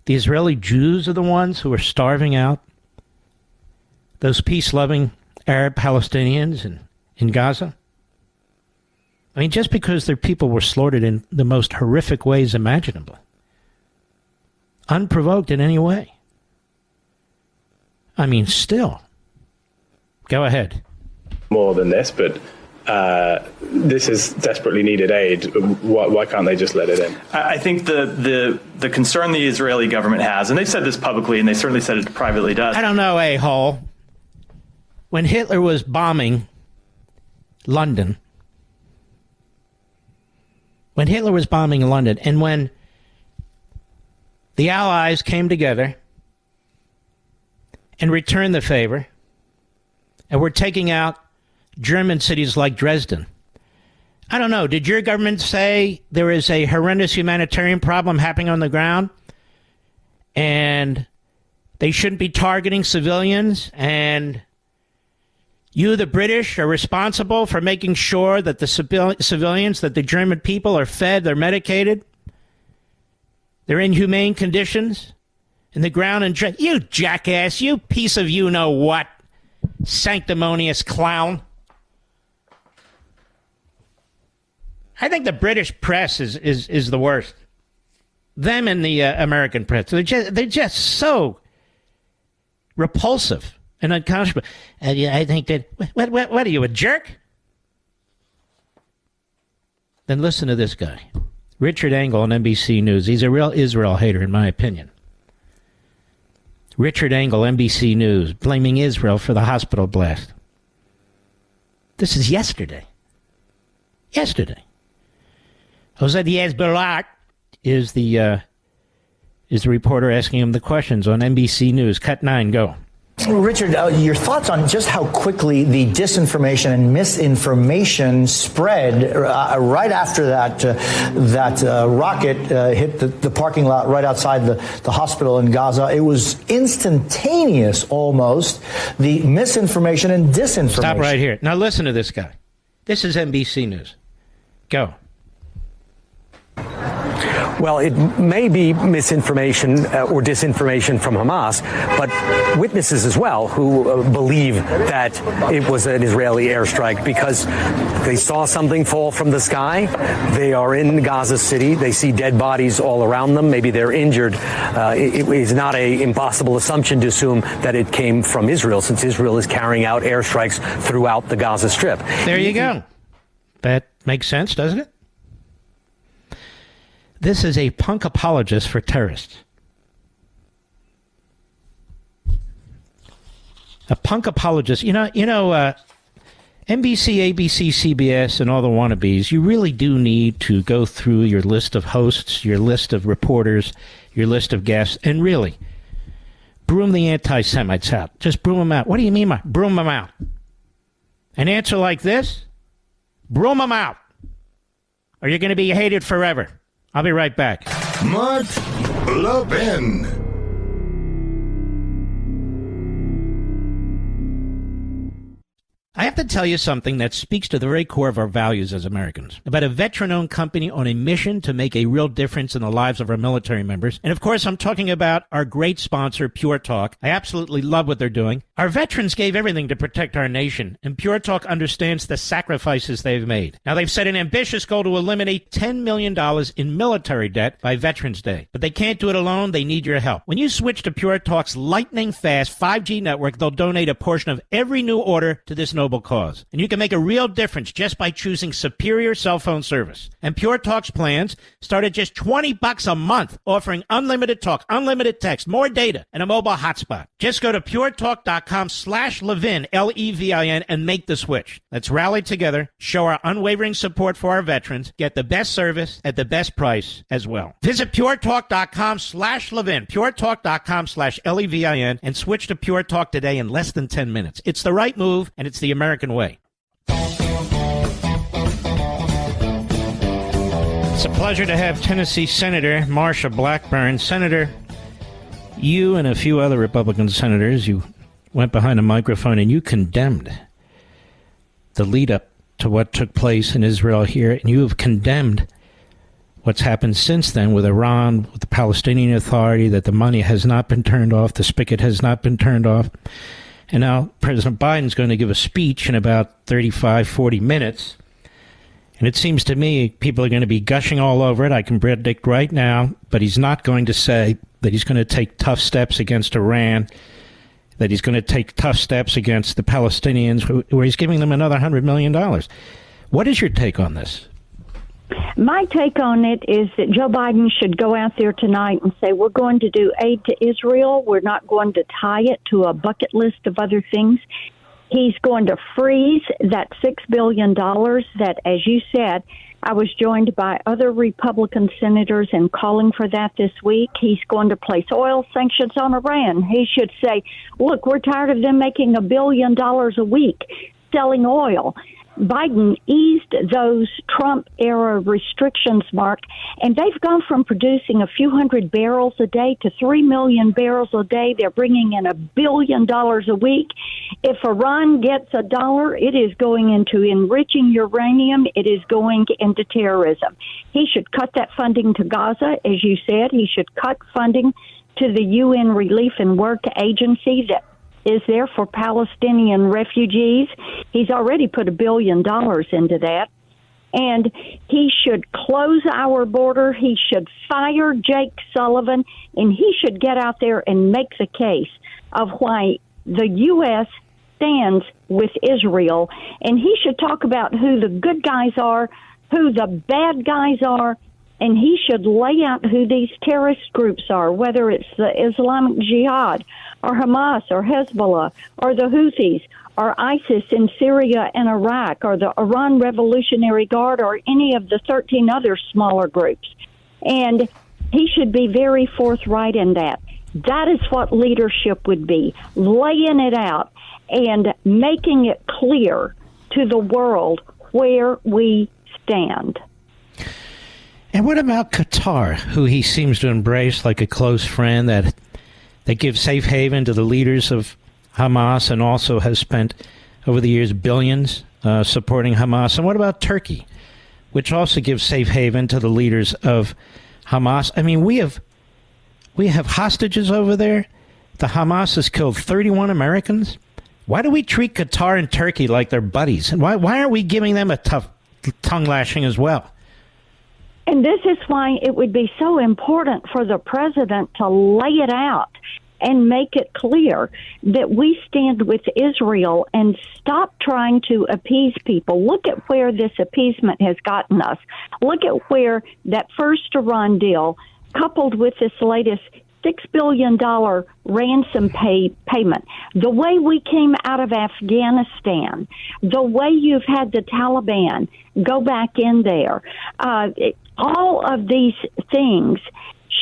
Israeli Jews are the ones who are starving out those peace-loving Arab Palestinians in Gaza? I mean, just because their people were slaughtered in the most horrific ways imaginable, unprovoked in any way. I mean, still. Go ahead. More than this, but this is desperately needed aid. Why can't they just let it in? I think the concern the Israeli government has, and they've said this publicly, and they certainly said it privately to us. I don't know, a-hole. When Hitler was bombing London, and when the Allies came together and returned the favor, and were taking out German cities like Dresden. I don't know, did your government say there is a horrendous humanitarian problem happening on the ground and they shouldn't be targeting civilians, and you, the British, are responsible for making sure that the civilians, that the German people are fed, they're medicated, they're in humane conditions in the ground and you jackass, you piece of you-know-what, sanctimonious clown. I think the British press is the worst. Them and the American press. They're just so repulsive and unconscionable. I think that, what are you, a jerk? Then listen to this guy. Richard Engel on NBC News. He's a real Israel hater, in my opinion. Richard Engel, NBC News, blaming Israel for the hospital blast. This is yesterday. Jose Diaz-Balart is the reporter asking him the questions on NBC News. Cut 9, go. Richard, your thoughts on just how quickly the disinformation and misinformation spread right after that rocket hit the parking lot right outside the hospital in Gaza. It was instantaneous, almost, the misinformation and disinformation. Stop right here. Now listen to this guy. This is NBC News. Go. Well, it may be misinformation or disinformation from Hamas, but witnesses as well who believe that it was an Israeli airstrike because they saw something fall from the sky. They are in Gaza City. They see dead bodies all around them. Maybe they're injured. It is not an impossible assumption to assume that it came from Israel, since Israel is carrying out airstrikes throughout the Gaza Strip. There you go. That makes sense, doesn't it? This is a punk apologist for terrorists. A punk apologist. NBC, ABC, CBS, and all the wannabes, you really do need to go through your list of hosts, your list of reporters, your list of guests, and really broom the anti-Semites out. Just broom them out. What do you mean by broom them out? An answer like this? Broom them out. Or you're going to be hated forever. I'll be right back. Mark Levin. I have to tell you something that speaks to the very core of our values as Americans. About a veteran-owned company on a mission to make a real difference in the lives of our military members. And of course, I'm talking about our great sponsor, Pure Talk. I absolutely love what they're doing. Our veterans gave everything to protect our nation, and Pure Talk understands the sacrifices they've made. Now, they've set an ambitious goal to eliminate $10 million in military debt by Veterans Day. But they can't do it alone. They need your help. When you switch to Pure Talk's lightning-fast 5G network, they'll donate a portion of every new order to this noble cause. And you can make a real difference just by choosing superior cell phone service. And Pure Talk's plans start at just $20 a month, offering unlimited talk, unlimited text, more data, and a mobile hotspot. Just go to puretalk.com/Levin, Levin, and make the switch. Let's rally together, show our unwavering support for our veterans, get the best service at the best price as well. Visit puretalk.com/Levin, puretalk.com/Levin, and switch to Pure Talk today in less than 10 minutes. It's the right move, and it's the American way. It's a pleasure to have Tennessee Senator Marsha Blackburn. Senator, you and a few other Republican senators, you went behind a microphone and you condemned the lead-up to what took place in Israel here, and you have condemned what's happened since then with Iran, with the Palestinian Authority, that the money has not been turned off, the spigot has not been turned off. And now President Biden's going to give a speech in about 35, 40 minutes. And it seems to me people are going to be gushing all over it. I can predict right now, but he's not going to say that he's going to take tough steps against Iran, that he's going to take tough steps against the Palestinians, where he's giving them another $100 million. What is your take on this? My take on it is that Joe Biden should go out there tonight and say, we're going to do aid to Israel. We're not going to tie it to a bucket list of other things. He's going to freeze that $6 billion that, as you said, I was joined by other Republican senators in calling for that this week. He's going to place oil sanctions on Iran. He should say, look, we're tired of them making $1 billion a week selling oil. Biden eased those Trump-era restrictions, Mark, and they've gone from producing a few hundred barrels a day to 3 million barrels a day. They're bringing in $1 billion a week. If Iran gets $1, it is going into enriching uranium. It is going into terrorism. He should cut that funding to Gaza, as you said. He should cut funding to the UN Relief and Work Agency that is there for Palestinian refugees. He's already put $1 billion into that. And he should close our border. He should fire Jake Sullivan, and he should get out there and make the case of why the U.S. stands with Israel. And he should talk about who the good guys are, who the bad guys are, and he should lay out who these terrorist groups are, whether it's the Islamic Jihad or Hamas or Hezbollah or the Houthis or ISIS in Syria and Iraq or the Iran Revolutionary Guard or any of the 13 other smaller groups. And he should be very forthright in that. That is what leadership would be, laying it out and making it clear to the world where we stand. And what about Qatar, who he seems to embrace like a close friend, that gives safe haven to the leaders of Hamas and also has spent over the years billions supporting Hamas? And what about Turkey, which also gives safe haven to the leaders of Hamas? I mean, we have hostages over there. The Hamas has killed 31 Americans. Why do we treat Qatar and Turkey like they're buddies? And why aren't we giving them a tough tongue lashing as well? And this is why it would be so important for the president to lay it out and make it clear that we stand with Israel and stop trying to appease people. Look at where this appeasement has gotten us. Look at where that first Iran deal, coupled with this latest $6 billion ransom payment, the way we came out of Afghanistan, the way you've had the Taliban go back in there, all of these things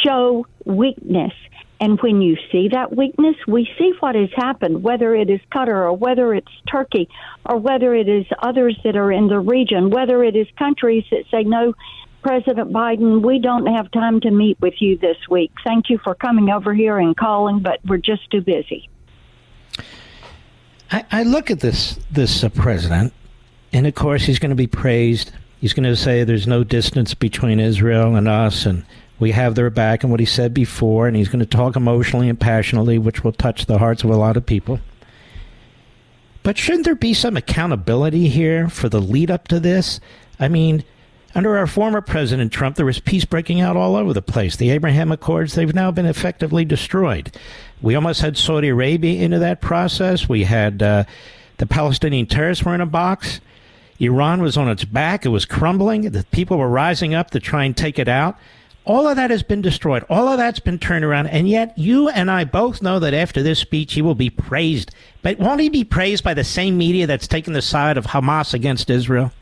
show weakness. And when you see that weakness, we see what has happened, whether it is Qatar or whether it's Turkey or whether it is others that are in the region, whether it is countries that say, no, President Biden, we don't have time to meet with you this week. Thank you for coming over here and calling, but we're just too busy. I look at this president, and of course he's going to be praised. He's going to say there's no distance between Israel and us, and we have their back, and what he said before, and he's going to talk emotionally and passionately, which will touch the hearts of a lot of people. But shouldn't there be some accountability here for the lead up to this? I mean, under our former President Trump, there was peace breaking out all over the place. The Abraham Accords, they've now been effectively destroyed. We almost had Saudi Arabia into that process. We had the Palestinian terrorists were in a box. Iran was on its back. It was crumbling. The people were rising up to try and take it out. All of that has been destroyed. All of that's been turned around. And yet you and I both know that after this speech, he will be praised. But won't he be praised by the same media that's taken the side of Hamas against Israel?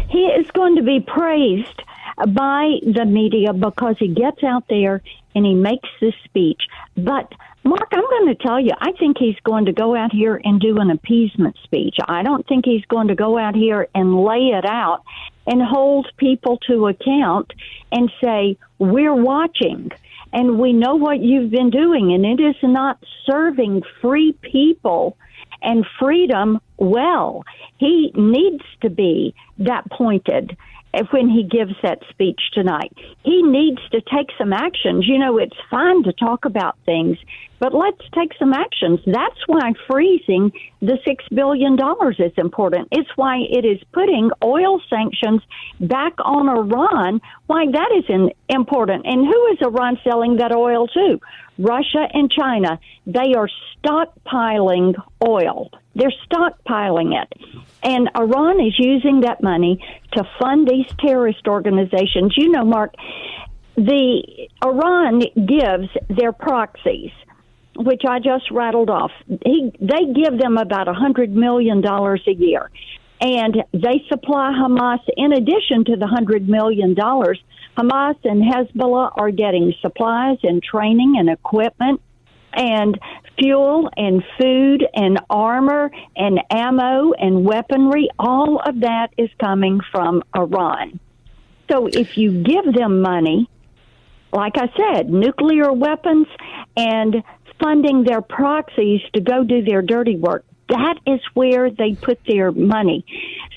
He is going to be praised by the media because he gets out there and he makes this speech. But, Mark, I'm going to tell you, I think he's going to go out here and do an appeasement speech. I don't think he's going to go out here and lay it out and hold people to account and say, we're watching and we know what you've been doing, and it is not serving free people and freedom well. He needs to be that pointed when he gives that speech tonight. He needs to take some actions. You know, it's fine to talk about things, but let's take some actions. That's why freezing the $6 billion is important. It's why it is putting oil sanctions back on Iran, why that is important. And who is Iran selling that oil to? Russia and China. They are stockpiling oil. They're stockpiling it. And Iran is using that money to fund these terrorist organizations. You know, Mark, Iran gives their proxies, which I just rattled off. They give them about $100 million a year. And they supply Hamas, in addition to the $100 million, Hamas and Hezbollah are getting supplies and training and equipment and fuel and food and armor and ammo and weaponry. All of that is coming from Iran. So if you give them money, like I said, nuclear weapons and funding their proxies to go do their dirty work, that is where they put their money.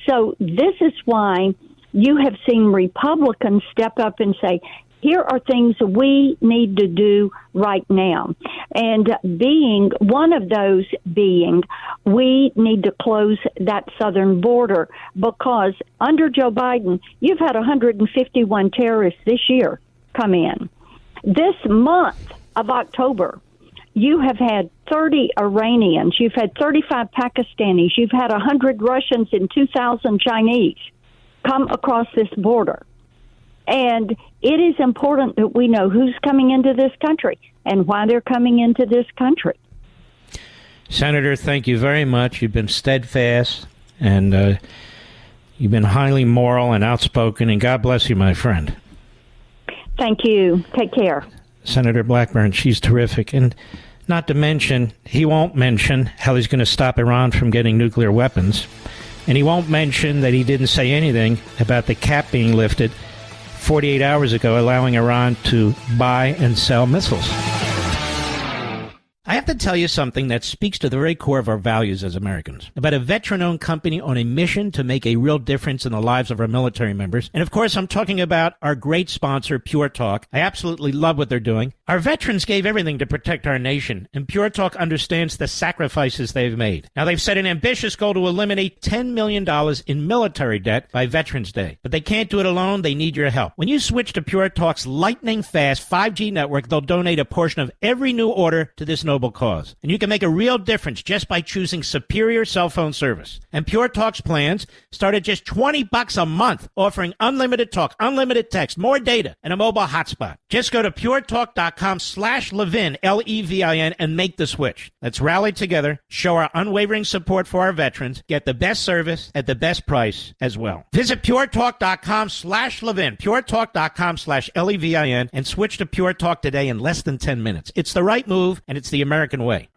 So this is why you have seen Republicans step up and say, here are things we need to do right now. And being one of those being, we need to close that southern border because under Joe Biden, you've had 151 terrorists this year come in. This month of October, you have had 30 Iranians, you've had 35 Pakistanis, you've had 100 Russians and 2,000 Chinese come across this border. And it is important that we know who's coming into this country and why they're coming into this country. Senator, thank you very much. You've been steadfast and you've been highly moral and outspoken, and God bless you, my friend. Thank you. Take care. Senator Blackburn, she's terrific. And not to mention, he won't mention how he's going to stop Iran from getting nuclear weapons. And he won't mention that he didn't say anything about the cap being lifted 48 hours ago, allowing Iran to buy and sell missiles. I have to tell you something that speaks to the very core of our values as Americans, about a veteran-owned company on a mission to make a real difference in the lives of our military members. And of course, I'm talking about our great sponsor, Pure Talk. I absolutely love what they're doing. Our veterans gave everything to protect our nation, and Pure Talk understands the sacrifices they've made. Now, they've set an ambitious goal to eliminate $10 million in military debt by Veterans Day. But they can't do it alone. They need your help. When you switch to Pure Talk's lightning-fast 5G network, they'll donate a portion of every new order to this noble cause. And you can make a real difference just by choosing superior cell phone service. And Pure Talk's plans start at just $20 a month, offering unlimited talk, unlimited text, more data, and a mobile hotspot. Just go to puretalk.com/Levin, Levin, and make the switch. Let's rally together, show our unwavering support for our veterans, get the best service at the best price as well. Visit puretalk.com/Levin, puretalk.com/Levin, and switch to Pure Talk today in less than 10 minutes. It's the right move, and it's the American way.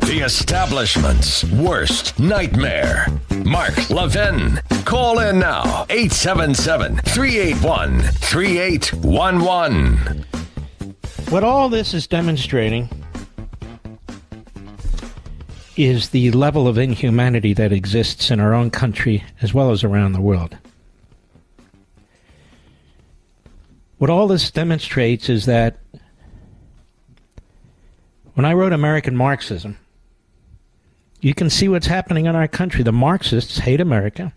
The establishment's worst nightmare. Mark Levin. Call in now. 877-381-3811. What all this is demonstrating is the level of inhumanity that exists in our own country as well as around the world. What all this demonstrates is that when I wrote American Marxism, you can see what's happening in our country. The Marxists hate America.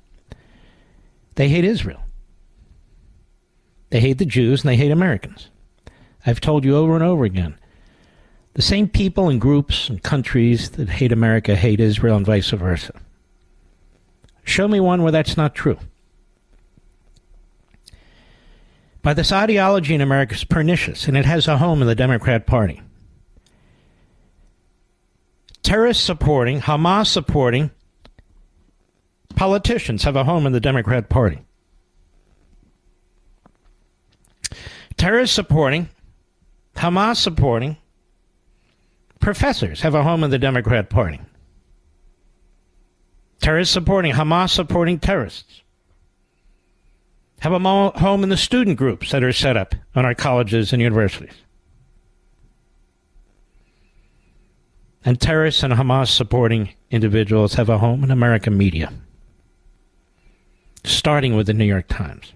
They hate Israel. They hate the Jews, and they hate Americans. I've told you over and over again. The same people and groups and countries that hate America hate Israel and vice versa. Show me one where that's not true. But this ideology in America is pernicious, and it has a home in the Democrat Party. Terrorist-supporting, Hamas-supporting politicians have a home in the Democrat Party. Terrorist-supporting, Hamas-supporting professors have a home in the Democrat Party. Terrorist-supporting, Hamas-supporting terrorists have a home in the student groups that are set up on our colleges and universities. And terrorists and Hamas-supporting individuals have a home in American media, starting with the New York Times.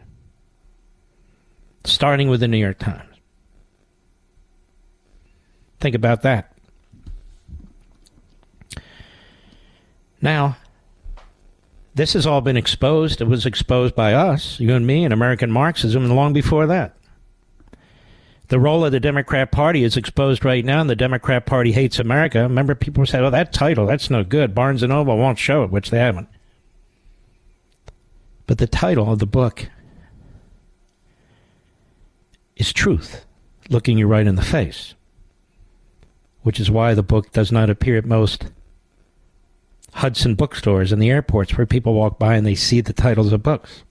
Starting with the New York Times. Think about that. Now, this has all been exposed. It was exposed by us, you and me, in American Marxism, and long before that. The role of the Democrat Party is exposed right now, and the Democrat Party hates America. Remember, people say, oh, that title, that's no good. Barnes & Noble won't show it, which they haven't. But the title of the book is Truth, looking you right in the face, which is why the book does not appear at most Hudson bookstores and the airports where people walk by and they see the titles of books.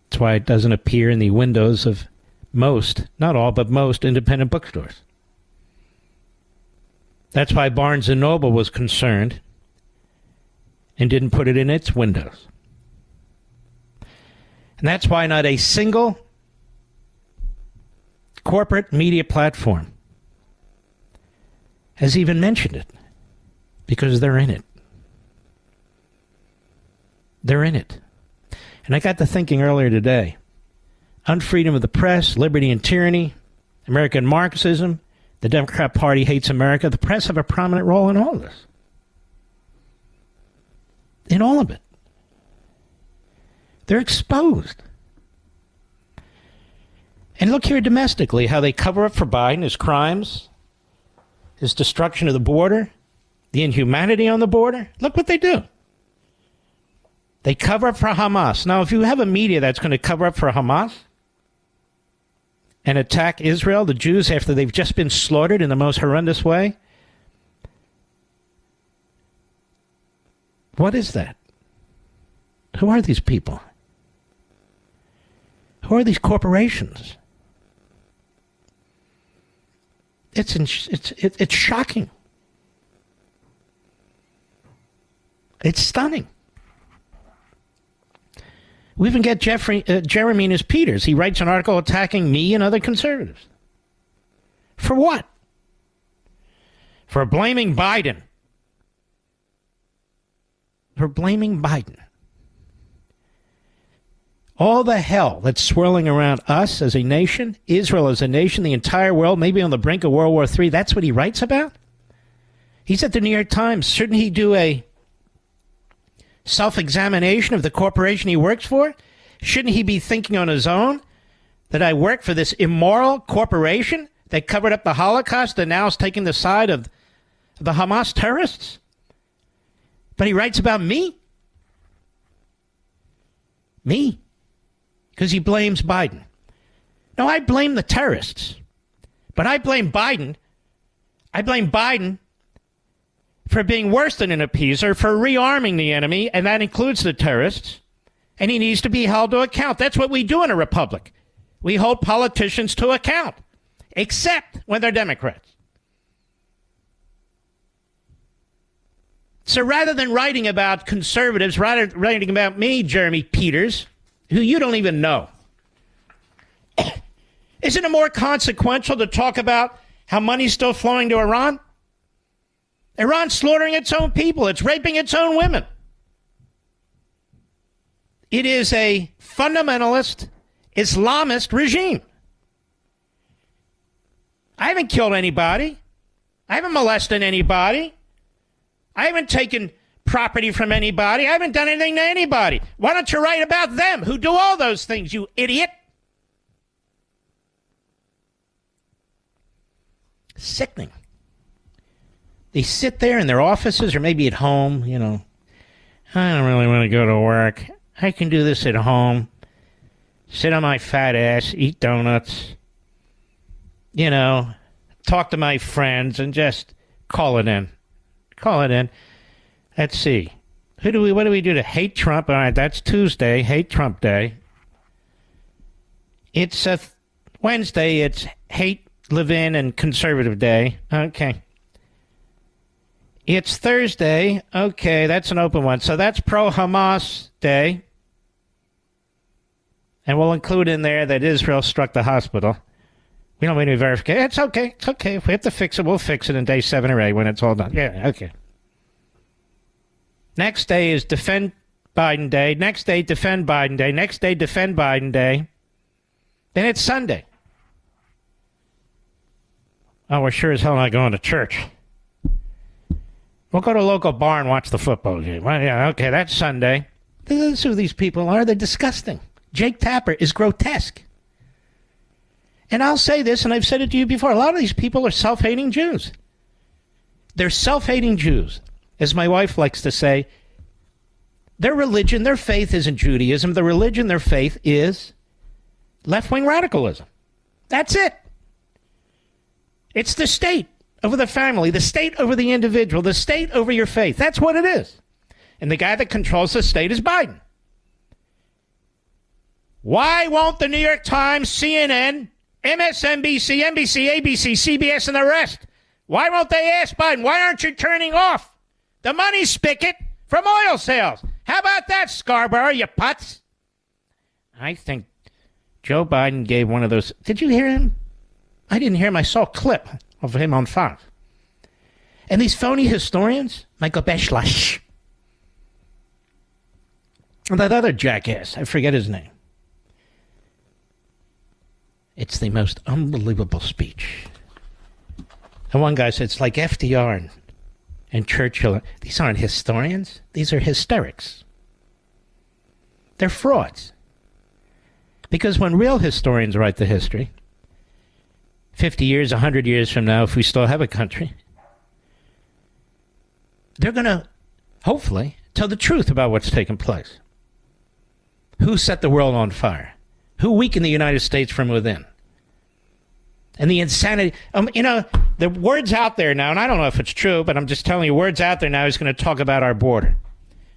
That's why it doesn't appear in the windows of most, not all, but most independent bookstores. That's why Barnes & Noble was concerned and didn't put it in its windows. And that's why not a single corporate media platform has even mentioned it, because they're in it. They're in it. And I got to thinking earlier today, unfreedom of the press, liberty and tyranny, American Marxism, the Democrat Party hates America. The press have a prominent role in all of this. In all of it. They're exposed. And look here domestically, how they cover up for Biden, his crimes, his destruction of the border, the inhumanity on the border. Look what they do. They cover up for Hamas. Now, if you have a media that's going to cover up for Hamas and attack Israel, the Jews, after they've just been slaughtered in the most horrendous way, what is that? Who are these people? Who are these corporations? It's shocking. It's stunning. We even get Jeremy in his Peters. He writes an article attacking me and other conservatives. For what? For blaming Biden. For blaming Biden. All the hell that's swirling around us as a nation, Israel as a nation, the entire world, maybe on the brink of World War III, that's what he writes about? He's at the New York Times. Shouldn't he do a self-examination of the corporation he works for? Shouldn't he be thinking on his own that I work for this immoral corporation that covered up the Holocaust and now is taking the side of the Hamas terrorists? But he writes about me. Me. Because he blames Biden. No, I blame the terrorists. But I blame Biden. I blame Biden for being worse than an appeaser, for rearming the enemy, and that includes the terrorists. And he needs to be held to account. That's what we do in a republic. We hold politicians to account, except when they're Democrats. So rather than writing about conservatives, writing about me, Jeremy Peters, who you don't even know, isn't it more consequential to talk about how money's still flowing to Iran? Iran's slaughtering its own people. It's raping its own women. It is a fundamentalist Islamist regime. I haven't killed anybody. I haven't molested anybody. I haven't taken property from anybody. I haven't done anything to anybody. Why don't you write about them who do all those things, you idiot? Sickening. They sit there in their offices or maybe at home, you know. I don't really want to go to work. I can do this at home. Sit on my fat ass, eat donuts, you know, talk to my friends and just call it in. Call it in. Let's see. What do we do to hate Trump? All right, that's Tuesday, Hate Trump Day. It's Wednesday, it's Hate Levin and Conservative Day. Okay. It's Thursday. Okay, that's an open one. So that's Pro-Hamas Day. And we'll include in there that Israel struck the hospital. We don't need any verification. It's okay. It's okay. If we have to fix it, we'll fix it in day 7 or 8 when it's all done. Yeah, okay. Next day is Defend Biden Day. Next day, Defend Biden Day. Next day, Defend Biden Day. Then it's Sunday. Oh, we're sure as hell not going to church. We'll go to a local bar and watch the football game. Well, yeah, okay, that's Sunday. This is who these people are. They're disgusting. Jake Tapper is grotesque. And I'll say this, and I've said it to you before, a lot of these people are self-hating Jews. They're self-hating Jews. As my wife likes to say, their religion, their faith isn't Judaism. Their religion, their faith is left-wing radicalism. That's it. It's the state over the family, the state over the individual, the state over your faith. That's what it is. And the guy that controls the state is Biden. Why won't the New York Times, CNN, MSNBC, NBC, ABC, CBS, and the rest, why won't they ask Biden, why aren't you turning off the money spigot from oil sales? How about that, Scarborough, you putz? I think Joe Biden gave one of those. Did you hear him? I didn't hear him. I saw a clip of him on Fox. And these phony historians, Michael Beschlash, and that other jackass, I forget his name. It's the most unbelievable speech. And one guy said, it's like FDR and Churchill. These aren't historians. These are hysterics. They're frauds. Because when real historians write the history, 50 years, 100 years from now, if we still have a country, they're going to, hopefully, tell the truth about what's taken place. Who set the world on fire? Who weakened the United States from within? And the insanity. You know, the word's out there now, and I don't know if it's true, but I'm just telling you, word's out there now, he's going to talk about our border.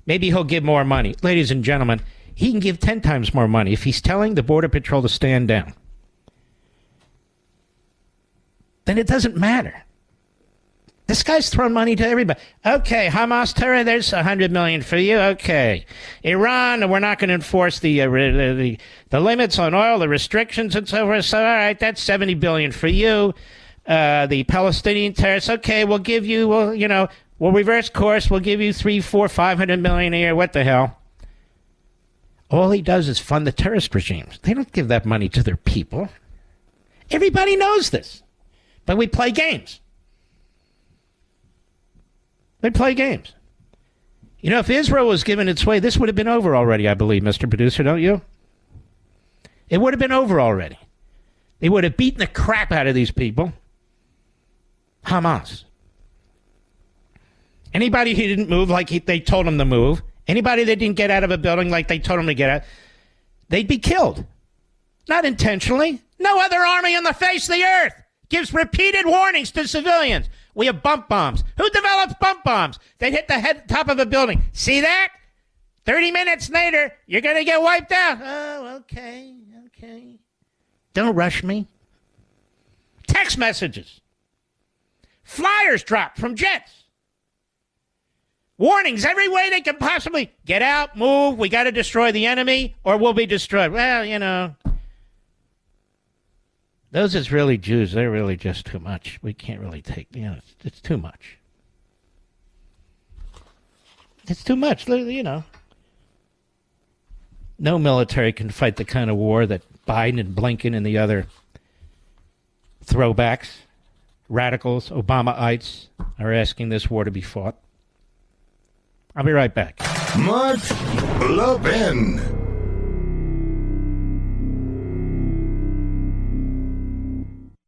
Maybe he'll give more money. Ladies and gentlemen, he can give 10 times more money if he's telling the Border Patrol to stand down. Then it doesn't matter. This guy's throwing money to everybody. Okay, Hamas terror, there's $100 million for you. Okay. Iran, we're not going to enforce the limits on oil, the restrictions and so forth. So, all right, that's $70 billion for you. The Palestinian terrorists, okay, we'll give you, we'll reverse course. We'll give you $500 million a year. What the hell? All he does is fund the terrorist regimes. They don't give that money to their people. Everybody knows this. But we play games. They play games. You know, if Israel was given its way, this would have been over already, I believe, Mr. Producer, don't you? It would have been over already. They would have beaten the crap out of these people. Hamas. Anybody who didn't move like they told them to move, anybody that didn't get out of a building like they told them to get out, they'd be killed. Not intentionally. No other army on the face of the earth gives repeated warnings to civilians. We have bump bombs. Who develops bump bombs? They hit the top of a building. See that? 30 minutes later, you're going to get wiped out. Oh, okay. Don't rush me. Text messages. Flyers dropped from jets. Warnings every way they can possibly. Get out, move, we got to destroy the enemy, or we'll be destroyed. Well, those Israeli Jews, they're really just too much. We can't really take, it's too much. It's too much, you know. No military can fight the kind of war that Biden and Blinken and the other throwbacks, radicals, Obamaites are asking this war to be fought. I'll be right back. Mark Levin.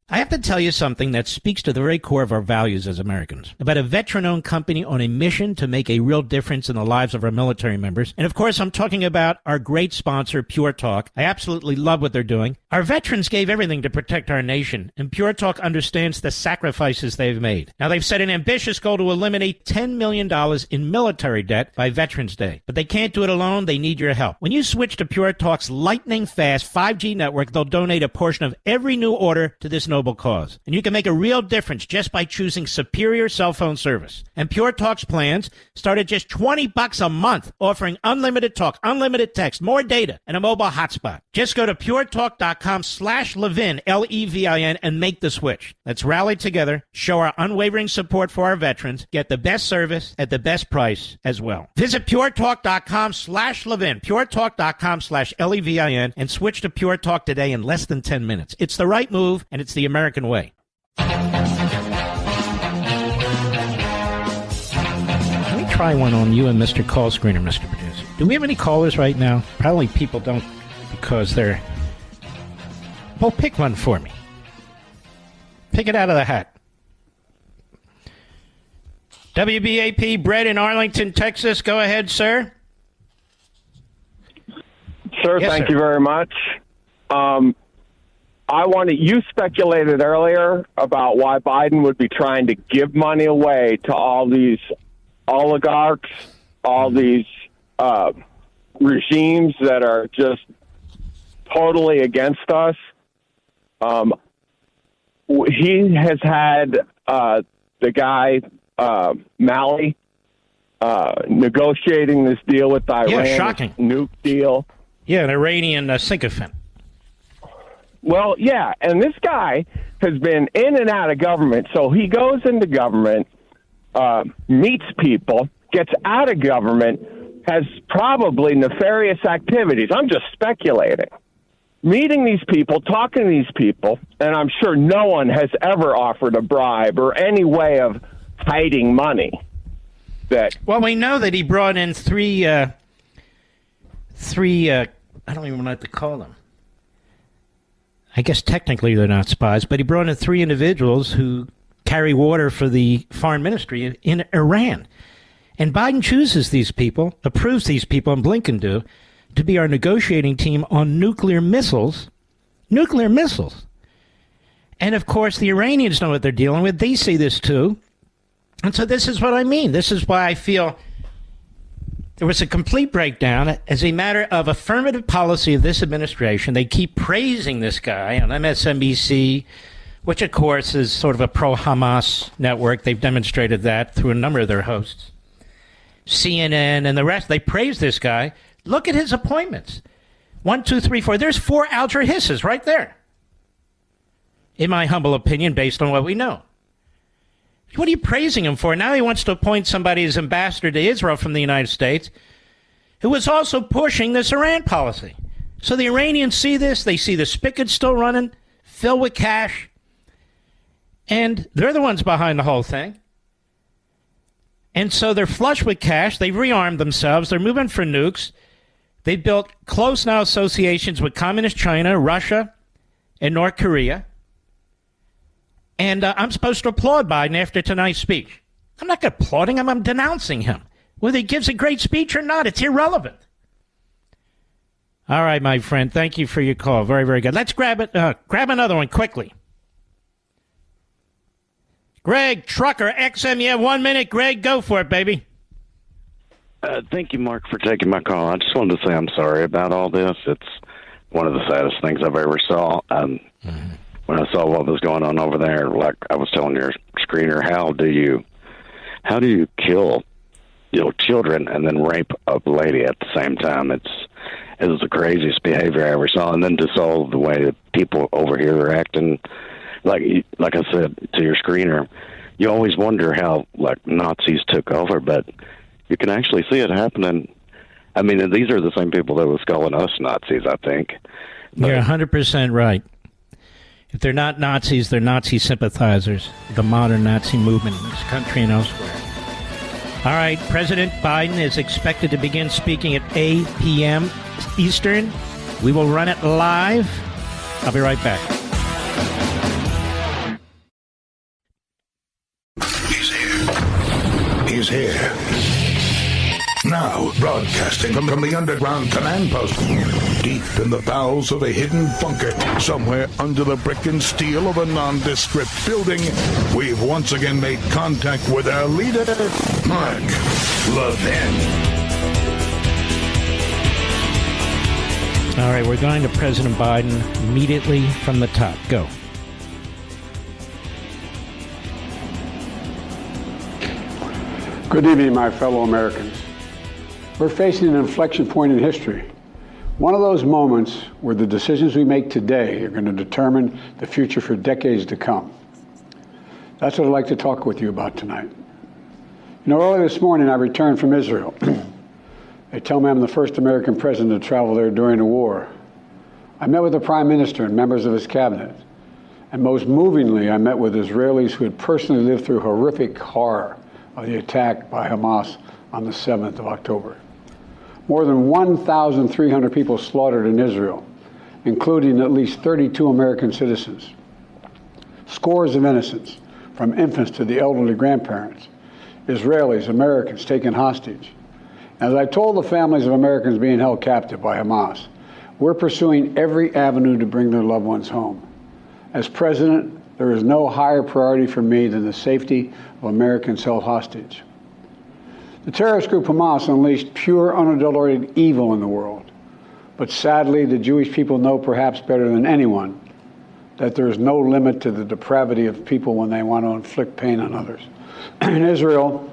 I have to tell you something that speaks to the very core of our values as Americans. About a veteran-owned company on a mission to make a real difference in the lives of our military members. And of course, I'm talking about our great sponsor, Pure Talk. I absolutely love what they're doing. Our veterans gave everything to protect our nation, and Pure Talk understands the sacrifices they've made. Now, they've set an ambitious goal to eliminate $10 million in military debt by Veterans Day. But they can't do it alone. They need your help. When you switch to Pure Talk's lightning-fast 5G network, they'll donate a portion of every new order to this noble cause. And you can make a real difference just by choosing superior cell phone service. And Pure Talk's plans start at just $20 a month, offering unlimited talk, unlimited text, more data, and a mobile hotspot. Just go to puretalk.com/Levin, Levin, and make the switch. Let's rally together, show our unwavering support for our veterans, get the best service at the best price as well. Visit puretalk.com/Levin, puretalk.com/Levin, and switch to Pure Talk today in less than 10 minutes. It's the right move, and it's the American way. Let me try one on you and Mr. Call Screener, Mr. Producer. Do we have any callers right now? Probably people don't because they're... Well, pick one for me. Pick it out of the hat. WBAP, Brett in Arlington, Texas. Go ahead, sir. Sir, Yes, thank sir. you very much. You speculated earlier about why Biden would be trying to give money away to all these oligarchs, all these regimes that are just totally against us. He has had the guy, Malley, negotiating this deal with Iran. Yeah, shocking. Nuke deal. Yeah, an Iranian sycophant. Well, yeah, and this guy has been in and out of government, so he goes into government, meets people, gets out of government, has probably nefarious activities. I'm just speculating. Meeting these people, talking to these people, and I'm sure no one has ever offered a bribe or any way of hiding money. Well, we know that he brought in three I don't even know what to call them. I guess technically they're not spies, but he brought in 3 individuals who carry water for the foreign ministry in Iran. And Biden chooses these people, approves these people, and Blinken do, to be our negotiating team on nuclear missiles. Nuclear missiles. And, of course, the Iranians know what they're dealing with. They see this, too. And so this is what I mean. This is why I feel there was a complete breakdown. As a matter of affirmative policy of this administration, they keep praising this guy on MSNBC, which, of course, is sort of a pro-Hamas network. They've demonstrated that through a number of their hosts. CNN and the rest, they praise this guy. Look at his appointments. 1, 2, 3, 4. There's 4 Alger Hisses right there. In my humble opinion, based on what we know. What are you praising him for? Now he wants to appoint somebody as ambassador to Israel from the United States who was also pushing this Iran policy. So the Iranians see this. They see the spigot still running, filled with cash. And they're the ones behind the whole thing. And so they're flush with cash. They've rearmed themselves. They're moving for nukes. They've built close now associations with Communist China, Russia, and North Korea. And I'm supposed to applaud Biden after tonight's speech. I'm not applauding him. I'm denouncing him. Whether he gives a great speech or not, it's irrelevant. All right, my friend. Thank you for your call. Very, very good. Let's grab it. Grab another one quickly. Greg, Trucker, XM. You have 1 minute. Greg, go for it, baby. Thank you, Mark, for taking my call. I just wanted to say I'm sorry about all this. It's one of the saddest things I've ever saw. When I saw what was going on over there, like I was telling your screener, how do you kill, children and then rape a lady at the same time? It was the craziest behavior I ever saw. And then just all the way that people over here are acting, like I said to your screener, you always wonder how like Nazis took over, but You can actually see it happening. I mean, and these are the same people that was calling us Nazis, I think. But you're 100% right. If they're not Nazis, they're Nazi sympathizers, the modern Nazi movement in this country and elsewhere. All right, President Biden is expected to begin speaking at 8 p.m. Eastern. We will run it live. I'll be right back. He's here. Now, broadcasting from the underground command post, deep in the bowels of a hidden bunker, somewhere under the brick and steel of a nondescript building, we've once again made contact with our leader, Mark Levin. All right, we're going to President Biden immediately from the top. Go. Good evening, my fellow Americans. We're facing an inflection point in history. One of those moments where the decisions we make today are going to determine the future for decades to come. That's what I'd like to talk with you about tonight. You know, early this morning I returned from Israel. They tell me I'm the first American president to travel there during the war. I met with the Prime Minister and members of his cabinet. And most movingly, I met with Israelis who had personally lived through horrific horror of the attack by Hamas on the 7th of October. More than 1,300 people slaughtered in Israel, including at least 32 American citizens. Scores of innocents, from infants to the elderly grandparents, Israelis, Americans taken hostage. As I told the families of Americans being held captive by Hamas, we're pursuing every avenue to bring their loved ones home. As president, there is no higher priority for me than the safety of Americans held hostage. The terrorist group Hamas unleashed pure, unadulterated evil in the world. But sadly, the Jewish people know perhaps better than anyone that there is no limit to the depravity of people when they want to inflict pain on others. In Israel,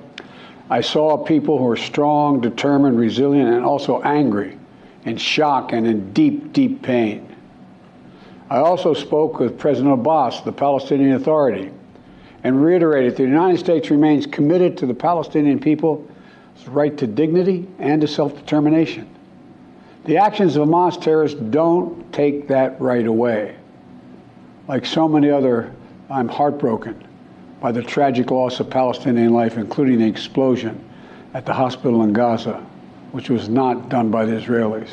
I saw people who are strong, determined, resilient, and also angry, in shock and in deep, deep pain. I also spoke with President Abbas, the Palestinian Authority, and reiterated that the United States remains committed to the Palestinian people's right to dignity and to self-determination. The actions of Hamas terrorists don't take that right away. Like so many other, I'm heartbroken by the tragic loss of Palestinian life, including the explosion at the hospital in Gaza, which was not done by the Israelis.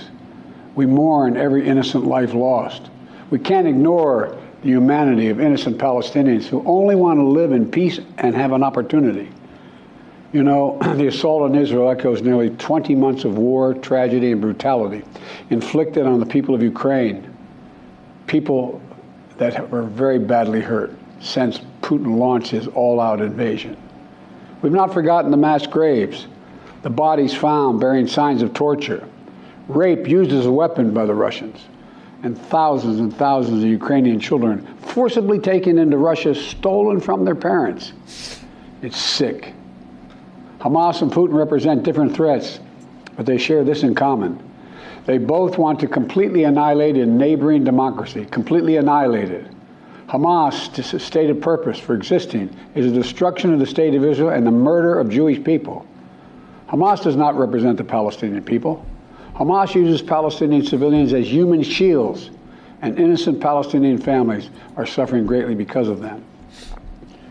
We mourn every innocent life lost. We can't ignore the humanity of innocent Palestinians who only want to live in peace and have an opportunity. You know, the assault on Israel echoes nearly 20 months of war, tragedy, and brutality inflicted on the people of Ukraine, people that were very badly hurt since Putin launched his all-out invasion. We've not forgotten the mass graves, the bodies found bearing signs of torture, rape used as a weapon by the Russians, and thousands of Ukrainian children forcibly taken into Russia, stolen from their parents. It's sick. Hamas and Putin represent different threats, but they share this in common. They both want to completely annihilate a neighboring democracy, completely annihilate it. Hamas' stated purpose for existing is the destruction of the state of Israel and the murder of Jewish people. Hamas does not represent the Palestinian people. Hamas uses Palestinian civilians as human shields, and innocent Palestinian families are suffering greatly because of them.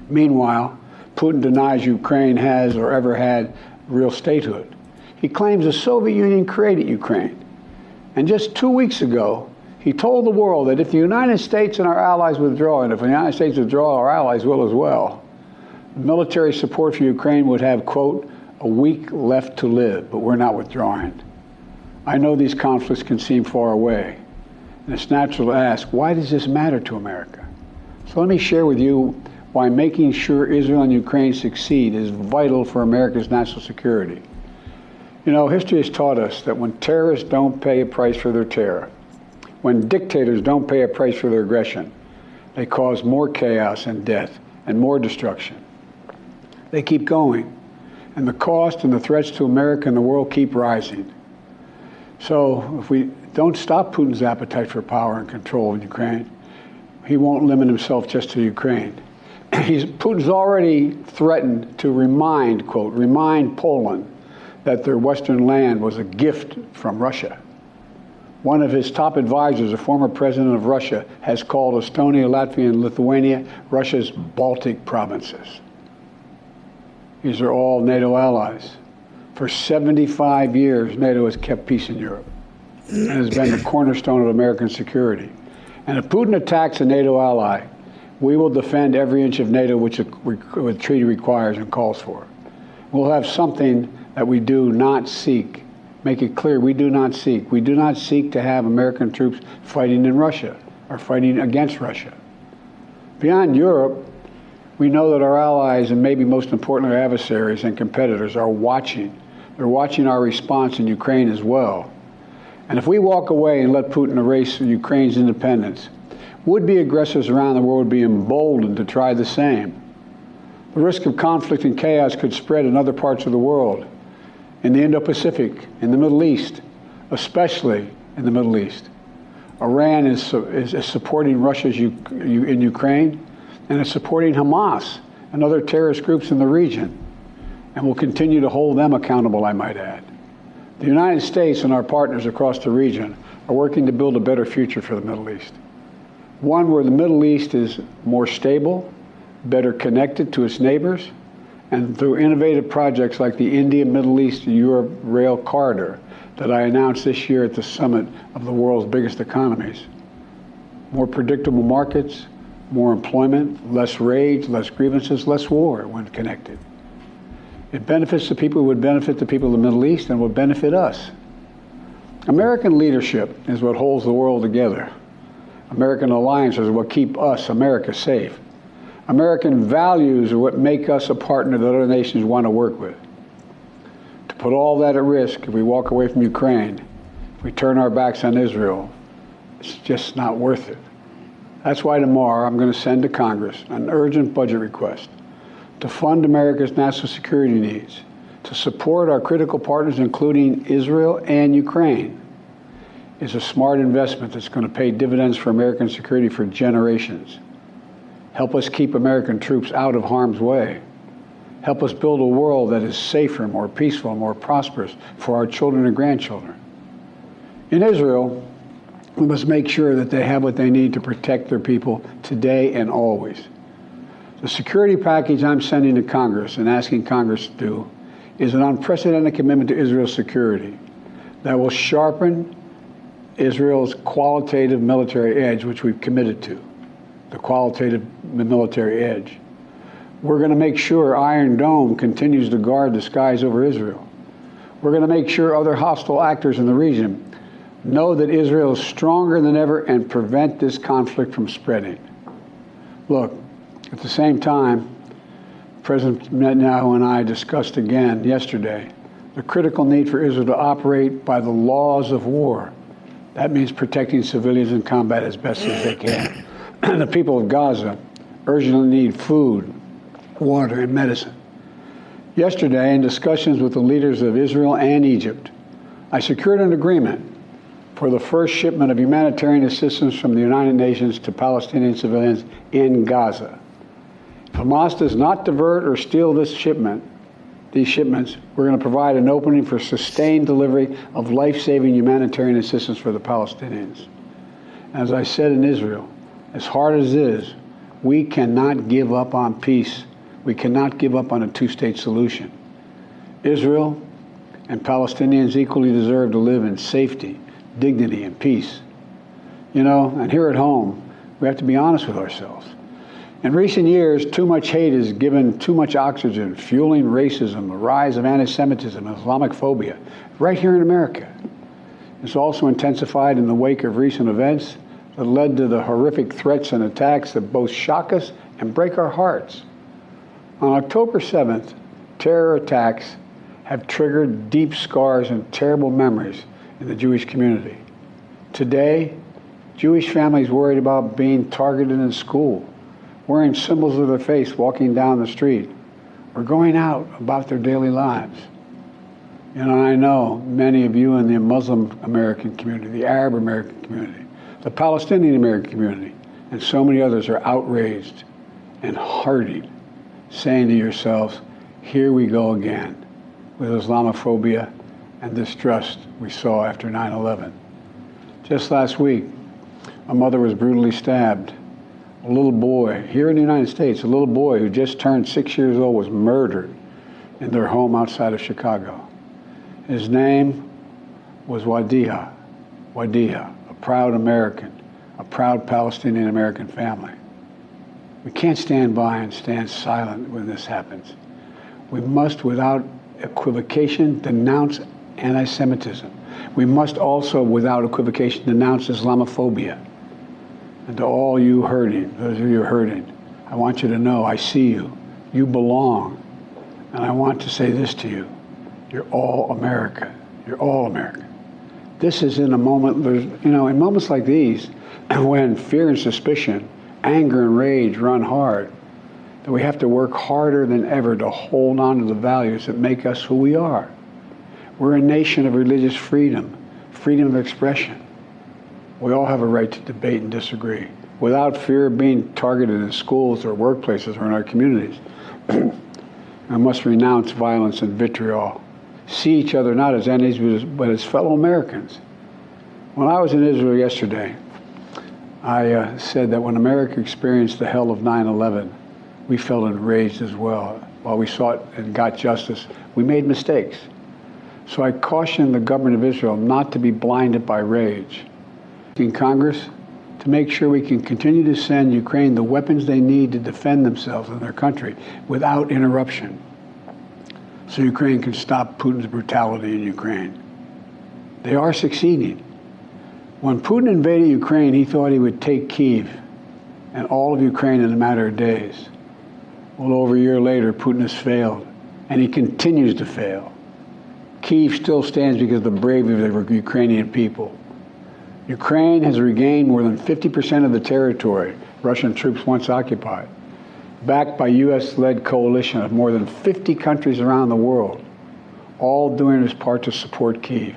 Meanwhile, Putin denies Ukraine has or ever had real statehood. He claims the Soviet Union created Ukraine. And just 2 weeks ago, he told the world that if the United States and our allies withdraw, and if the United States withdraw, our allies will as well, military support for Ukraine would have, quote, a week left to live, but we're not withdrawing. I know these conflicts can seem far away, and it's natural to ask, why does this matter to America? So let me share with you why making sure Israel and Ukraine succeed is vital for America's national security. You know, history has taught us that when terrorists don't pay a price for their terror, when dictators don't pay a price for their aggression, they cause more chaos and death and more destruction. They keep going, and the cost and the threats to America and the world keep rising. So if we don't stop Putin's appetite for power and control in Ukraine, he won't limit himself just to Ukraine. Putin's already threatened to remind, quote, remind Poland that their Western land was a gift from Russia. One of his top advisors, a former president of Russia, has called Estonia, Latvia, and Lithuania Russia's Baltic provinces. These are all NATO allies. For 75 years, NATO has kept peace in Europe and has been the cornerstone of American security. And if Putin attacks a NATO ally, we will defend every inch of NATO which the treaty requires and calls for. We'll have something that we do not seek. Make it clear, we do not seek. We do not seek to have American troops fighting in Russia or fighting against Russia. Beyond Europe, we know that our allies, and maybe most importantly our adversaries and competitors, are watching. They're watching our response in Ukraine as well. And if we walk away and let Putin erase Ukraine's independence, would-be aggressors around the world would be emboldened to try the same. The risk of conflict and chaos could spread in other parts of the world, in the Indo-Pacific, in the Middle East, especially in the Middle East. Iran is supporting Russia in Ukraine, and is supporting Hamas and other terrorist groups in the region, and will continue to hold them accountable, I might add. The United States and our partners across the region are working to build a better future for the Middle East. One where the Middle East is more stable, better connected to its neighbors, and through innovative projects like the India-Middle East-Europe Rail Corridor that I announced this year at the summit of the world's biggest economies. More predictable markets, more employment, less rage, less grievances, less war when connected. It benefits the people who would benefit the people of the Middle East and would benefit us. American leadership is what holds the world together. American alliances are what keep us, America, safe. American values are what make us a partner that other nations want to work with. To put all that at risk, if we walk away from Ukraine, if we turn our backs on Israel, it's just not worth it. That's why tomorrow I'm going to send to Congress an urgent budget request to fund America's national security needs, to support our critical partners, including Israel and Ukraine. It's a smart investment that's going to pay dividends for American security for generations. Help us keep American troops out of harm's way. Help us build a world that is safer, more peaceful, more prosperous for our children and grandchildren. In Israel, we must make sure that they have what they need to protect their people today and always. The security package I'm sending to Congress and asking Congress to do is an unprecedented commitment to Israel's security that will sharpen Israel's qualitative military edge, which we've committed to, the qualitative military edge. We're going to make sure Iron Dome continues to guard the skies over Israel. We're going to make sure other hostile actors in the region know that Israel is stronger than ever and prevent this conflict from spreading. Look, at the same time, President Netanyahu and I discussed again yesterday the critical need for Israel to operate by the laws of war. That means protecting civilians in combat as best as they can. The people of Gaza urgently need food, water, and medicine. Yesterday, in discussions with the leaders of Israel and Egypt, I secured an agreement for the first shipment of humanitarian assistance from the United Nations to Palestinian civilians in Gaza. If Hamas does not divert or steal these shipments, we're going to provide an opening for sustained delivery of life-saving humanitarian assistance for the Palestinians. As I said in Israel, as hard as it is, we cannot give up on peace. We cannot give up on a two-state solution. Israel and Palestinians equally deserve to live in safety, dignity, and peace. You know, and here at home, we have to be honest with ourselves. In recent years, too much hate has given too much oxygen, fueling racism, the rise of anti-Semitism, and Islamic phobia, right here in America. It's also intensified in the wake of recent events that led to the horrific threats and attacks that both shock us and break our hearts. On October 7th, terror attacks have triggered deep scars and terrible memories in the Jewish community. Today, Jewish families worried about being targeted in school, wearing symbols of their faith walking down the street, or going out about their daily lives. You know, I know many of you in the Muslim American community, the Arab American community, the Palestinian American community, and so many others are outraged and heartened, saying to yourselves, here we go again. with Islamophobia and distrust we saw after 9/11. Just last week, a mother was brutally stabbed. A little boy, here in the United States, a little boy who just turned 6 years old was murdered in their home outside of Chicago. His name was Wadiha, a proud American, a proud Palestinian American family. We can't stand by and stand silent when this happens. We must, without equivocation, denounce anti-Semitism. We must also, without equivocation, denounce Islamophobia. And to all you hurting, those of you hurting, I want you to know I see you. You belong. And I want to say this to you. You're all America. You're all America. This is in a moment, in moments like these, when fear and suspicion, anger and rage run hard, that we have to work harder than ever to hold on to the values that make us who we are. We're a nation of religious freedom, freedom of expression. We all have a right to debate and disagree without fear of being targeted in schools or workplaces or in our communities. I must renounce violence and vitriol. See each other not as enemies, but as fellow Americans. When I was in Israel yesterday, I said that when America experienced the hell of 9/11, we felt enraged as well. While we sought and got justice, we made mistakes. So I cautioned the government of Israel not to be blinded by rage. In Congress, to make sure we can continue to send Ukraine the weapons they need to defend themselves and their country without interruption, so Ukraine can stop Putin's brutality in Ukraine. They are succeeding. When Putin invaded Ukraine, he thought he would take Kyiv and all of Ukraine in a matter of days. Well, over a year later, Putin has failed, and he continues to fail. Kyiv still stands because of the bravery of the Ukrainian people. Ukraine has regained more than 50% of the territory Russian troops once occupied, backed by U.S.-led coalition of more than 50 countries around the world, all doing its part to support Kyiv.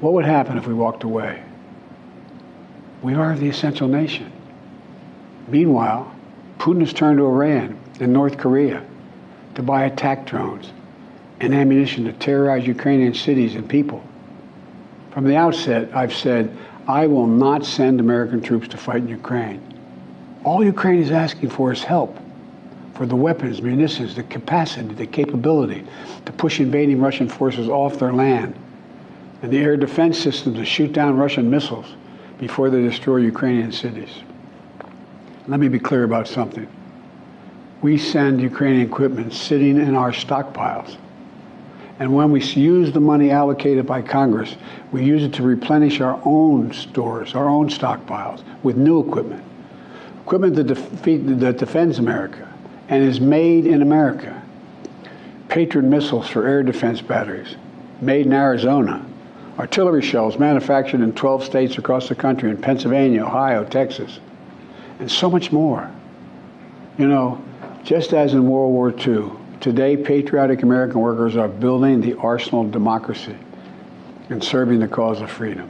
What would happen if we walked away? We are the essential nation. Meanwhile, Putin has turned to Iran and North Korea to buy attack drones and ammunition to terrorize Ukrainian cities and people. From the outset, I've said, I will not send American troops to fight in Ukraine. All Ukraine is asking for is help for the weapons, munitions, the capacity, the capability to push invading Russian forces off their land, and the air defense systems to shoot down Russian missiles before they destroy Ukrainian cities. Let me be clear about something. We send Ukrainian equipment sitting in our stockpiles. And when we use the money allocated by Congress, we use it to replenish our own stores, our own stockpiles with new equipment. Equipment that defends America and is made in America. Patriot missiles for air defense batteries, made in Arizona. Artillery shells manufactured in 12 states across the country, in Pennsylvania, Ohio, Texas, and so much more. You know, just as in World War II, today, patriotic American workers are building the arsenal of democracy and serving the cause of freedom.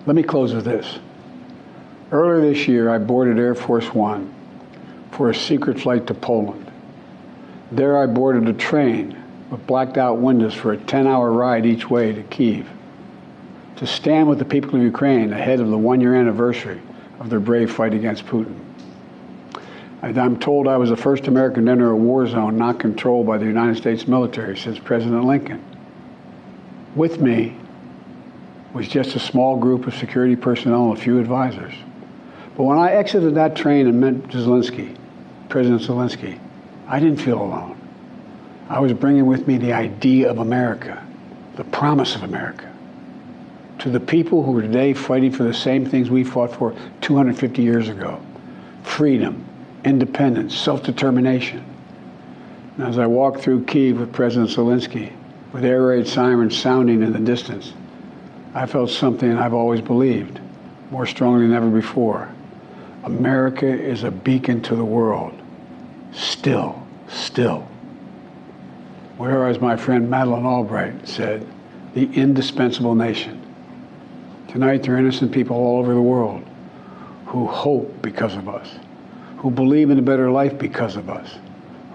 Let me close with this. Earlier this year, I boarded Air Force One for a secret flight to Poland. There, I boarded a train with blacked out windows for a 10-hour ride each way to Kyiv, to stand with the people of Ukraine ahead of the one-year anniversary of their brave fight against Putin. I'm told I was the first American to enter a war zone not controlled by the United States military since President Lincoln. With me was just a small group of security personnel and a few advisors. But when I exited that train and met Zelensky, President Zelensky, I didn't feel alone. I was bringing with me the idea of America, the promise of America, to the people who are today fighting for the same things we fought for 250 years ago: freedom, independence, self-determination. And as I walked through Kyiv with President Zelensky, with air raid sirens sounding in the distance, I felt something I've always believed, more strongly than ever before. America is a beacon to the world. Still. Where, as my friend Madeleine Albright said, the indispensable nation. Tonight, there are innocent people all over the world who hope because of us, who believe in a better life because of us,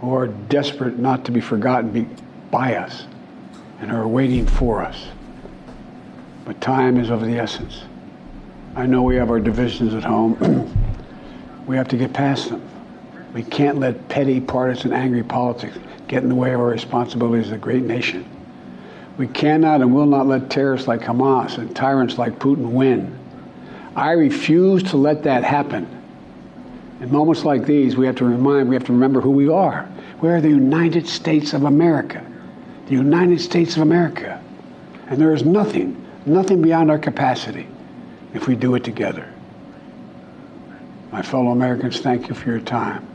who are desperate not to be forgotten by us and are waiting for us. But time is of the essence. I know we have our divisions at home. We have to get past them. We can't let petty, partisan, angry politics get in the way of our responsibilities as a great nation. We cannot and will not let terrorists like Hamas and tyrants like Putin win. I refuse to let that happen. In moments like these, we have to remember who we are. We are the United States of America. The United States of America. And there is nothing beyond our capacity if we do it together. My fellow Americans, thank you for your time.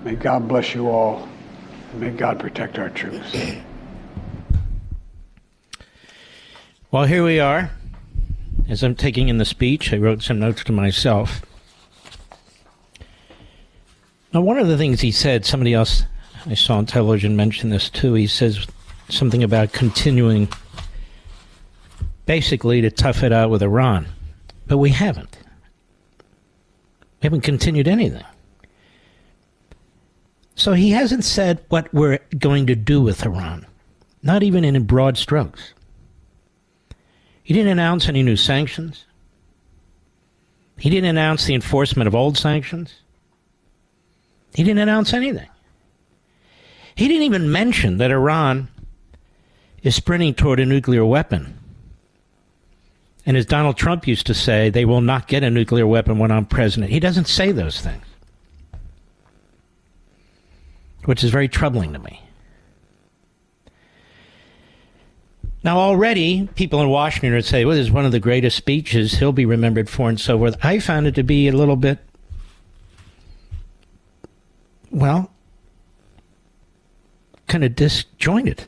May God bless you all, and may God protect our troops. Well, here we are. As I'm taking in the speech, I wrote some notes to myself. Now, one of the things he said, somebody else I saw on television mention this too, he says something about continuing basically to tough it out with Iran. But we haven't. We haven't continued anything. So he hasn't said what we're going to do with Iran, not even in broad strokes. He didn't announce any new sanctions. He didn't announce the enforcement of old sanctions. He didn't announce anything. He didn't even mention that Iran is sprinting toward a nuclear weapon. And as Donald Trump used to say, they will not get a nuclear weapon when I'm president. He doesn't say those things, which is very troubling to me. Now, already, people in Washington would say, well, this is one of the greatest speeches he'll be remembered for and so forth. I found it to be a little bit, well, kind of disjointed.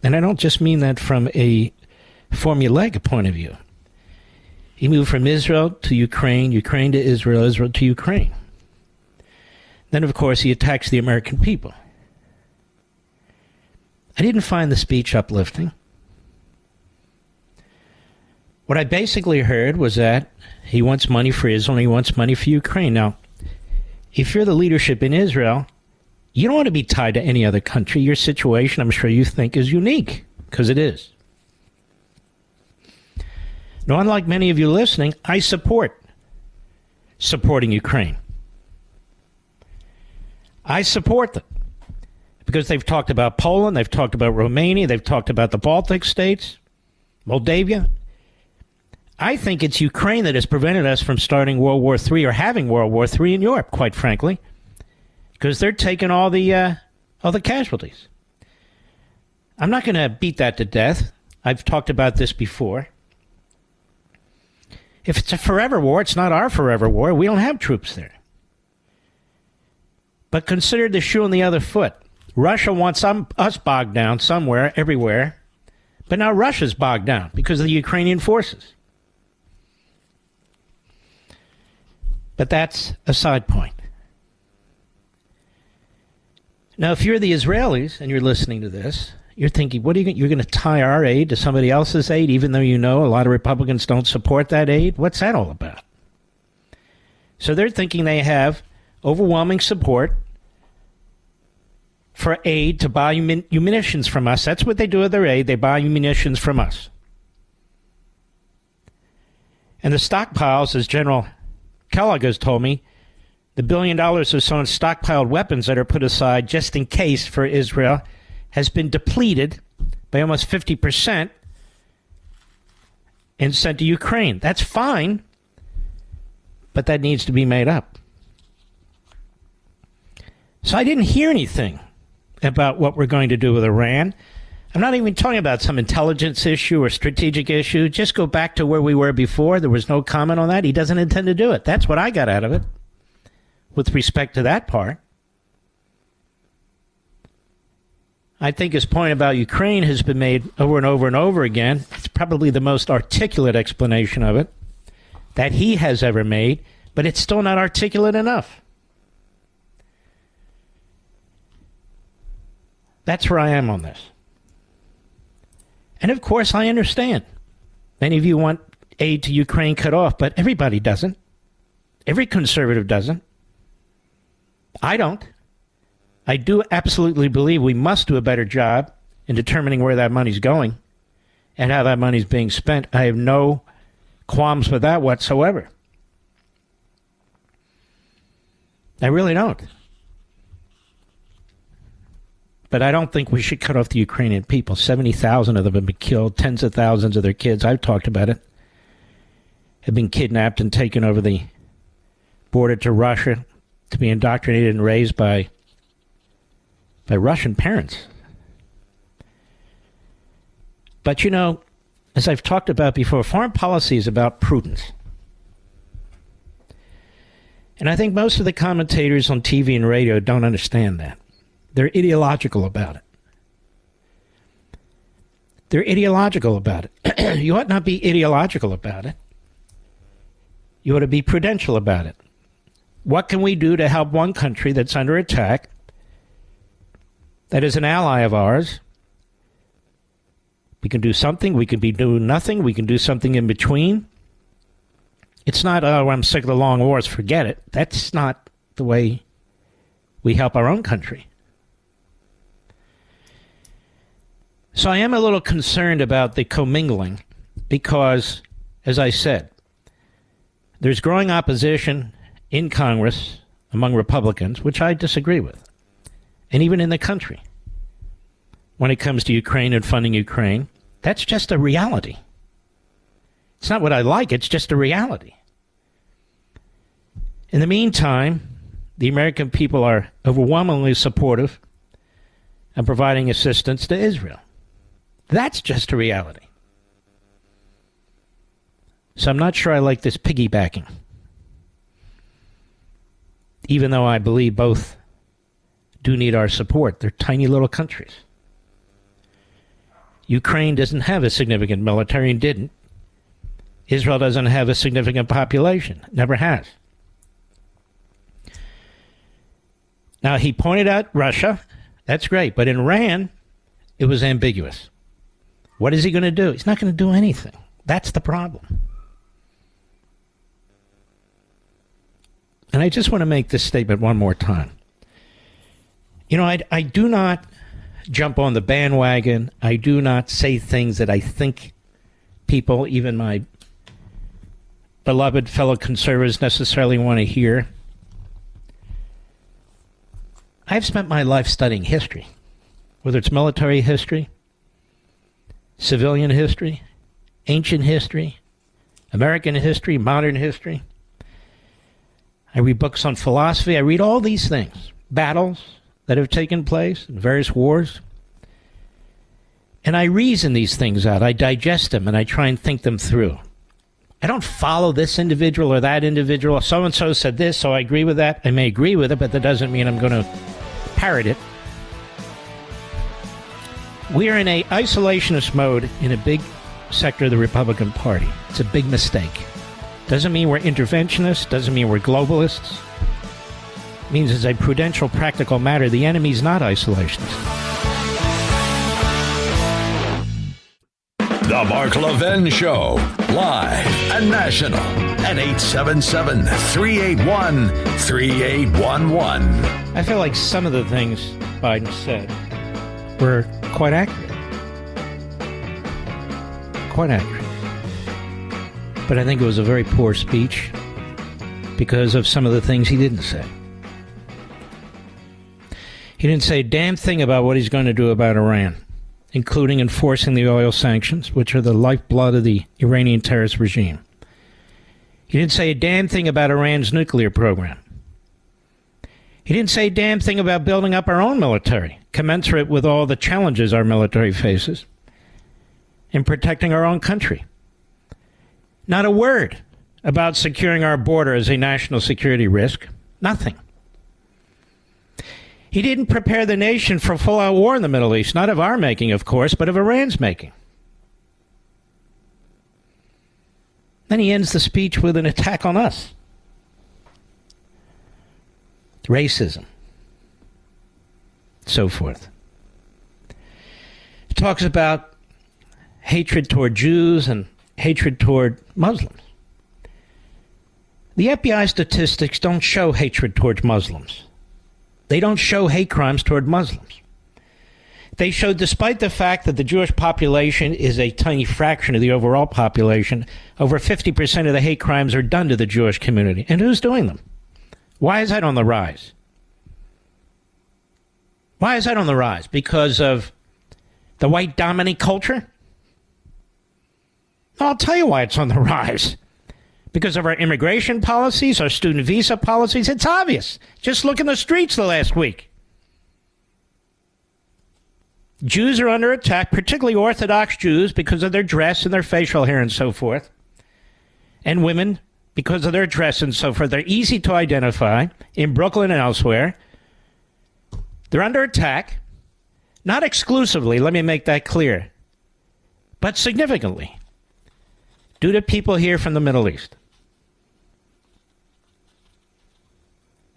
And I don't just mean that from a formulaic point of view. He moved from Israel to Ukraine, Ukraine to Israel, Israel to Ukraine. Then, of course, he attacks the American people. I didn't find the speech uplifting. What I basically heard was that he wants money for Israel and he wants money for Ukraine. Now, if you're the leadership in Israel, you don't want to be tied to any other country. Your situation, I'm sure you think, is unique, because it is. Now, unlike many of you listening, I support supporting Ukraine. I support them because they've talked about Poland, they've talked about Romania, they've talked about the Baltic states, Moldavia. I think it's Ukraine that has prevented us from starting World War III or having World War III in Europe, quite frankly, because they're taking all the casualties. I'm not going to beat that to death. I've talked about this before. If it's a forever war, it's not our forever war. We don't have troops there. But consider the shoe on the other foot. Russia wants us bogged down somewhere, everywhere. But now Russia's bogged down because of the Ukrainian forces. But that's a side point. Now, if you're the Israelis and you're listening to this, you're thinking, what are you're going to tie our aid to somebody else's aid, even though you know a lot of Republicans don't support that aid? What's that all about? So they're thinking they have overwhelming support for aid to buy munitions from us. That's what they do with their aid. They buy munitions from us. And the stockpiles, as General Kellogg has told me, the $1 billion or so in stockpiled weapons that are put aside just in case for Israel has been depleted by almost 50% and sent to Ukraine. That's fine, but that needs to be made up. So I didn't hear anything about what we're going to do with Iran. I'm not even talking about some intelligence issue or strategic issue. Just go back to where we were before. There was no comment on that. He doesn't intend to do it. That's what I got out of it with respect to that part. I think his point about Ukraine has been made over and over and over again. It's probably the most articulate explanation of it that he has ever made, but it's still not articulate enough. That's where I am on this. And of course, I understand. Many of you want aid to Ukraine cut off, but everybody doesn't. Every conservative doesn't. I don't. I do absolutely believe we must do a better job in determining where that money's going and how that money's being spent. I have no qualms with that whatsoever. I really don't. But I don't think we should cut off the Ukrainian people. 70,000 of them have been killed. Tens of thousands of their kids, I've talked about it, have been kidnapped and taken over the border to Russia to be indoctrinated and raised by Russian parents. But, you know, as I've talked about before, foreign policy is about prudence. And I think most of the commentators on TV and radio don't understand that. They're ideological about it. They're ideological about it. You ought not be ideological about it. You ought to be prudential about it. What can we do to help one country that's under attack, that is an ally of ours? We can do something. We can be doing nothing. We can do something in between. It's not, oh, I'm sick of the long wars, forget it. That's not the way we help our own country. So I am a little concerned about the commingling because, as I said, there's growing opposition in Congress among Republicans, which I disagree with, and even in the country. When it comes to Ukraine and funding Ukraine, that's just a reality. It's not what I like, it's just a reality. In the meantime, the American people are overwhelmingly supportive of providing assistance to Israel. That's just a reality. So I'm not sure I like this piggybacking, even though I believe both do need our support. They're tiny little countries. Ukraine doesn't have a significant military and didn't. Israel doesn't have a significant population. Never has. Now, he pointed out Russia. That's great. But in Iran, it was ambiguous. What is he going to do? He's not going to do anything. That's the problem. And I just want to make this statement one more time. You know, I do not jump on the bandwagon. I do not say things that I think people, even my beloved fellow conservatives, necessarily want to hear. I've spent my life studying history, whether it's military history, civilian history, ancient history, American history, modern history. I read books on philosophy. I read all these things, battles that have taken place in various wars. And I reason these things out. I digest them and I try and think them through. I don't follow this individual or that individual. So-and-so said this, so I agree with that. I may agree with it, but that doesn't mean I'm going to parrot it. We are in a isolationist mode in a big sector of the Republican Party. It's a big mistake. Doesn't mean we're interventionists. Doesn't mean we're globalists. It means as a prudential, practical matter, the enemy's not isolationist. The Mark Levin Show, live and national at 877-381-3811. I feel like some of the things Biden said were quite accurate. Quite accurate. But I think it was a very poor speech because of some of the things he didn't say. He didn't say a damn thing about what he's going to do about Iran, including enforcing the oil sanctions, which are the lifeblood of the Iranian terrorist regime. He didn't say a damn thing about Iran's nuclear program. He didn't say a damn thing about building up our own military, commensurate with all the challenges our military faces, in protecting our own country. Not a word about securing our border as a national security risk. Nothing. He didn't prepare the nation for full-out war in the Middle East, not of our making, of course, but of Iran's making. Then he ends the speech with an attack on us. Racism. So forth. He talks about hatred toward Jews and hatred toward Muslims. The FBI statistics don't show hatred towards Muslims. They don't show hate crimes toward Muslims. They show, despite the fact that the Jewish population is a tiny fraction of the overall population, over 50% of the hate crimes are done to the Jewish community. And who's doing them? Why is that on the rise? Why is that on the rise? Because of the white dominant culture? I'll tell you why it's on the rise. Because of our immigration policies, our student visa policies. It's obvious. Just look in the streets the last week. Jews are under attack, particularly Orthodox Jews, because of their dress and their facial hair and so forth. And women, because of their dress and so forth. They're easy to identify in Brooklyn and elsewhere. They're under attack. Not exclusively, let me make that clear, but significantly, due to people here from the Middle East.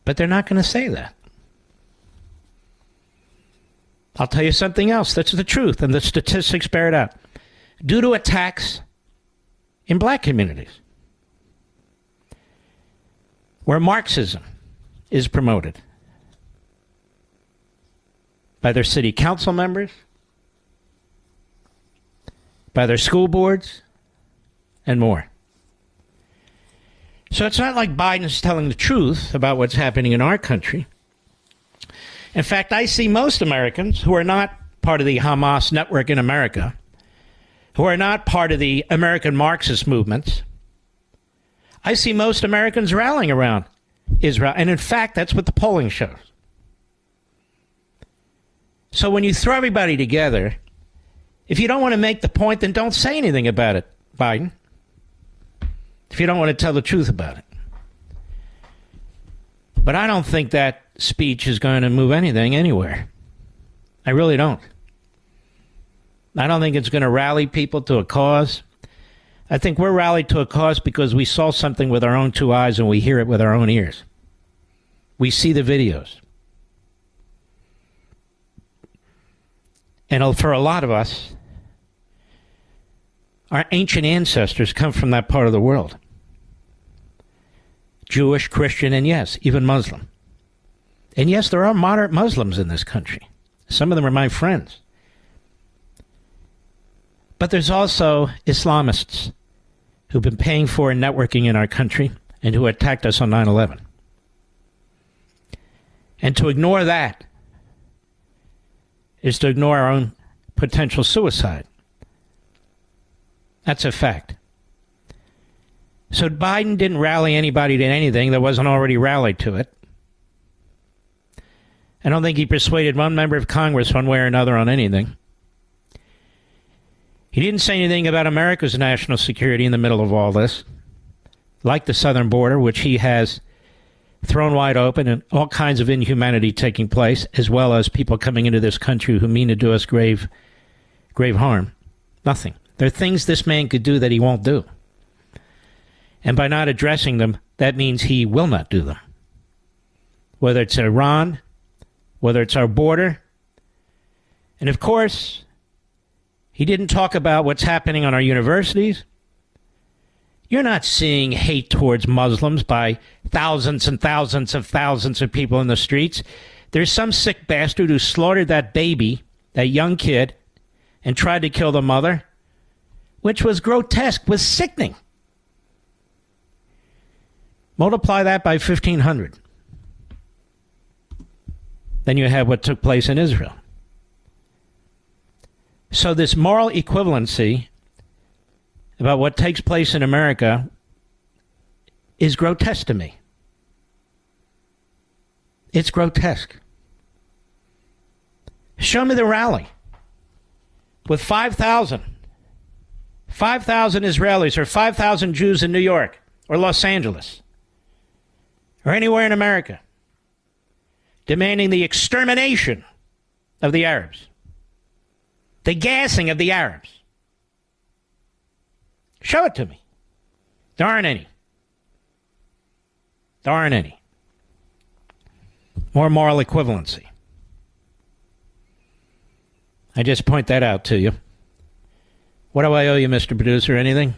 But they're not going to say that. I'll tell you something else. That's the truth, and the statistics bear it out. Due to attacks in black communities, where Marxism is promoted by their city council members, by their school boards, and more. So it's not like Biden's telling the truth about what's happening in our country. In fact, I see most Americans who are not part of the Hamas network in America, who are not part of the American Marxist movements. I see most Americans rallying around Israel. And in fact, that's what the polling shows. So when you throw everybody together, if you don't want to make the point, then don't say anything about it, Biden. If you don't want to tell the truth about it. But I don't think that speech is going to move anything anywhere. I really don't. I don't think it's going to rally people to a cause. I think we're rallied to a cause because we saw something with our own two eyes and we hear it with our own ears. We see the videos. And for a lot of us, our ancient ancestors come from that part of the world. Jewish, Christian, and yes, even Muslim. And yes, there are moderate Muslims in this country. Some of them are my friends. But there's also Islamists who've been paying for and networking in our country and who attacked us on 9/11. And to ignore that is to ignore our own potential suicide. That's a fact. So Biden didn't rally anybody to anything that wasn't already rallied to it. I don't think he persuaded one member of Congress one way or another on anything. He didn't say anything about America's national security in the middle of all this, like the southern border, which he has thrown wide open and all kinds of inhumanity taking place, as well as people coming into this country who mean to do us grave harm. Nothing. There are things this man could do that he won't do. And by not addressing them, that means he will not do them. Whether it's Iran, whether it's our border. And of course, he didn't talk about what's happening on our universities. You're not seeing hate towards Muslims by thousands and thousands of people in the streets. There's some sick bastard who slaughtered that baby, that young kid, and tried to kill the mother, which was grotesque, was sickening. Multiply that by 1,500. Then you have what took place in Israel. So this moral equivalency about what takes place in America is grotesque to me. It's grotesque. Show me the rally with 5,000 Israelis or 5,000 Jews in New York or Los Angeles or anywhere in America demanding the extermination of the Arabs, the gassing of the Arabs. Show it to me. There aren't any. There aren't any. More moral equivalency. I just point that out to you. What do I owe you, Mr. Producer? Anything?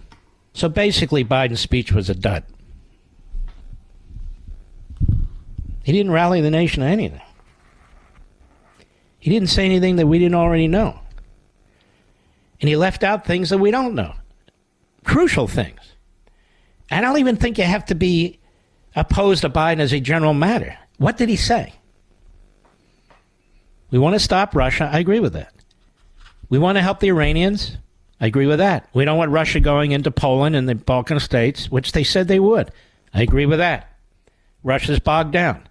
So basically, Biden's speech was a dud. He didn't rally the nation to anything. He didn't say anything that we didn't already know. And he left out things that we don't know. Crucial things. I don't even think you have to be opposed to Biden as a general matter. What did he say? We want to stop Russia. I agree with that. We want to help the Iranians. I agree with that. We don't want Russia going into Poland and the Balkan states, which they said they would. I agree with that. Russia's bogged down.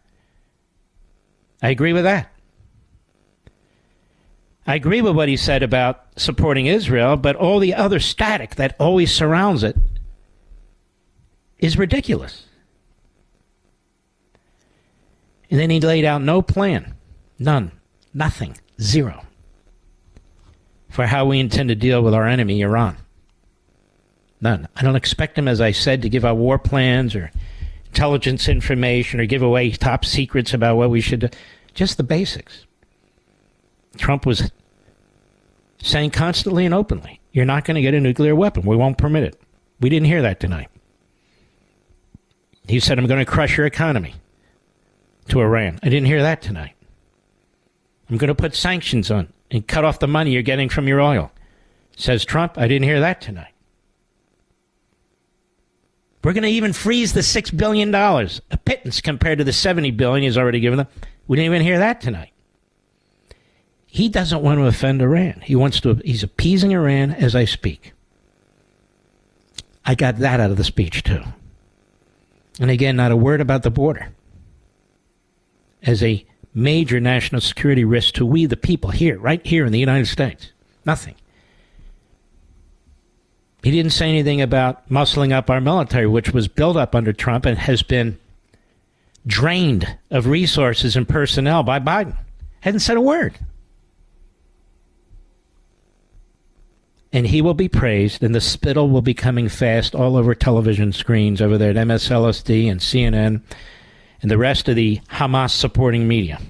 I agree with that. I agree with what he said about supporting Israel, but all the other static that always surrounds it is ridiculous. And then he laid out no plan. None. Nothing. Zero. For how we intend to deal with our enemy, Iran. None. I don't expect him, as I said, to give out war plans or intelligence information or give away top secrets about what we should do. Just the basics. Trump was saying constantly and openly, you're not going to get a nuclear weapon. We won't permit it. We didn't hear that tonight. He said, I'm going to crush your economy to Iran. I didn't hear that tonight. I'm going to put sanctions on and cut off the money you're getting from your oil. Says Trump. I didn't hear that tonight. We're going to even freeze the $6 billion, a pittance compared to the $70 billion he's already given them. We didn't even hear that tonight. He doesn't want to offend Iran. He's appeasing Iran as I speak. I got that out of the speech, too. And again, not a word about the border as a major national security risk to we the people here, right here in the United States. Nothing. He didn't say anything about muscling up our military, which was built up under Trump and has been drained of resources and personnel by Biden. Hadn't said a word. And he will be praised, and the spittle will be coming fast all over television screens over there at MSLSD and CNN and the rest of the Hamas-supporting media.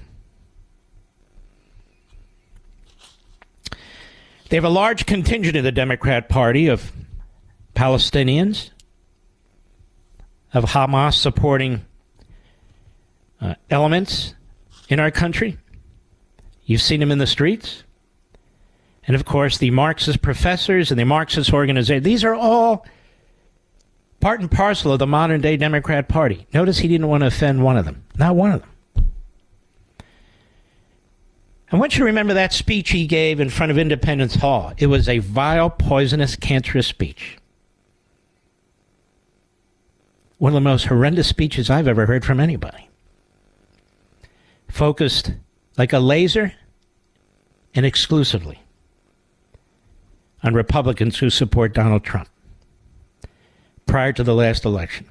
They have a large contingent in the Democrat Party of Palestinians, of Hamas-supporting elements in our country. You've seen them in the streets. And, of course, the Marxist professors and the Marxist organization. These are all part and parcel of the modern-day Democrat Party. Notice he didn't want to offend one of them. Not one of them. I want you to remember that speech he gave in front of Independence Hall. It was a vile, poisonous, cancerous speech. One of the most horrendous speeches I've ever heard from anybody. Focused like a laser and exclusively on Republicans who support Donald Trump prior to the last election.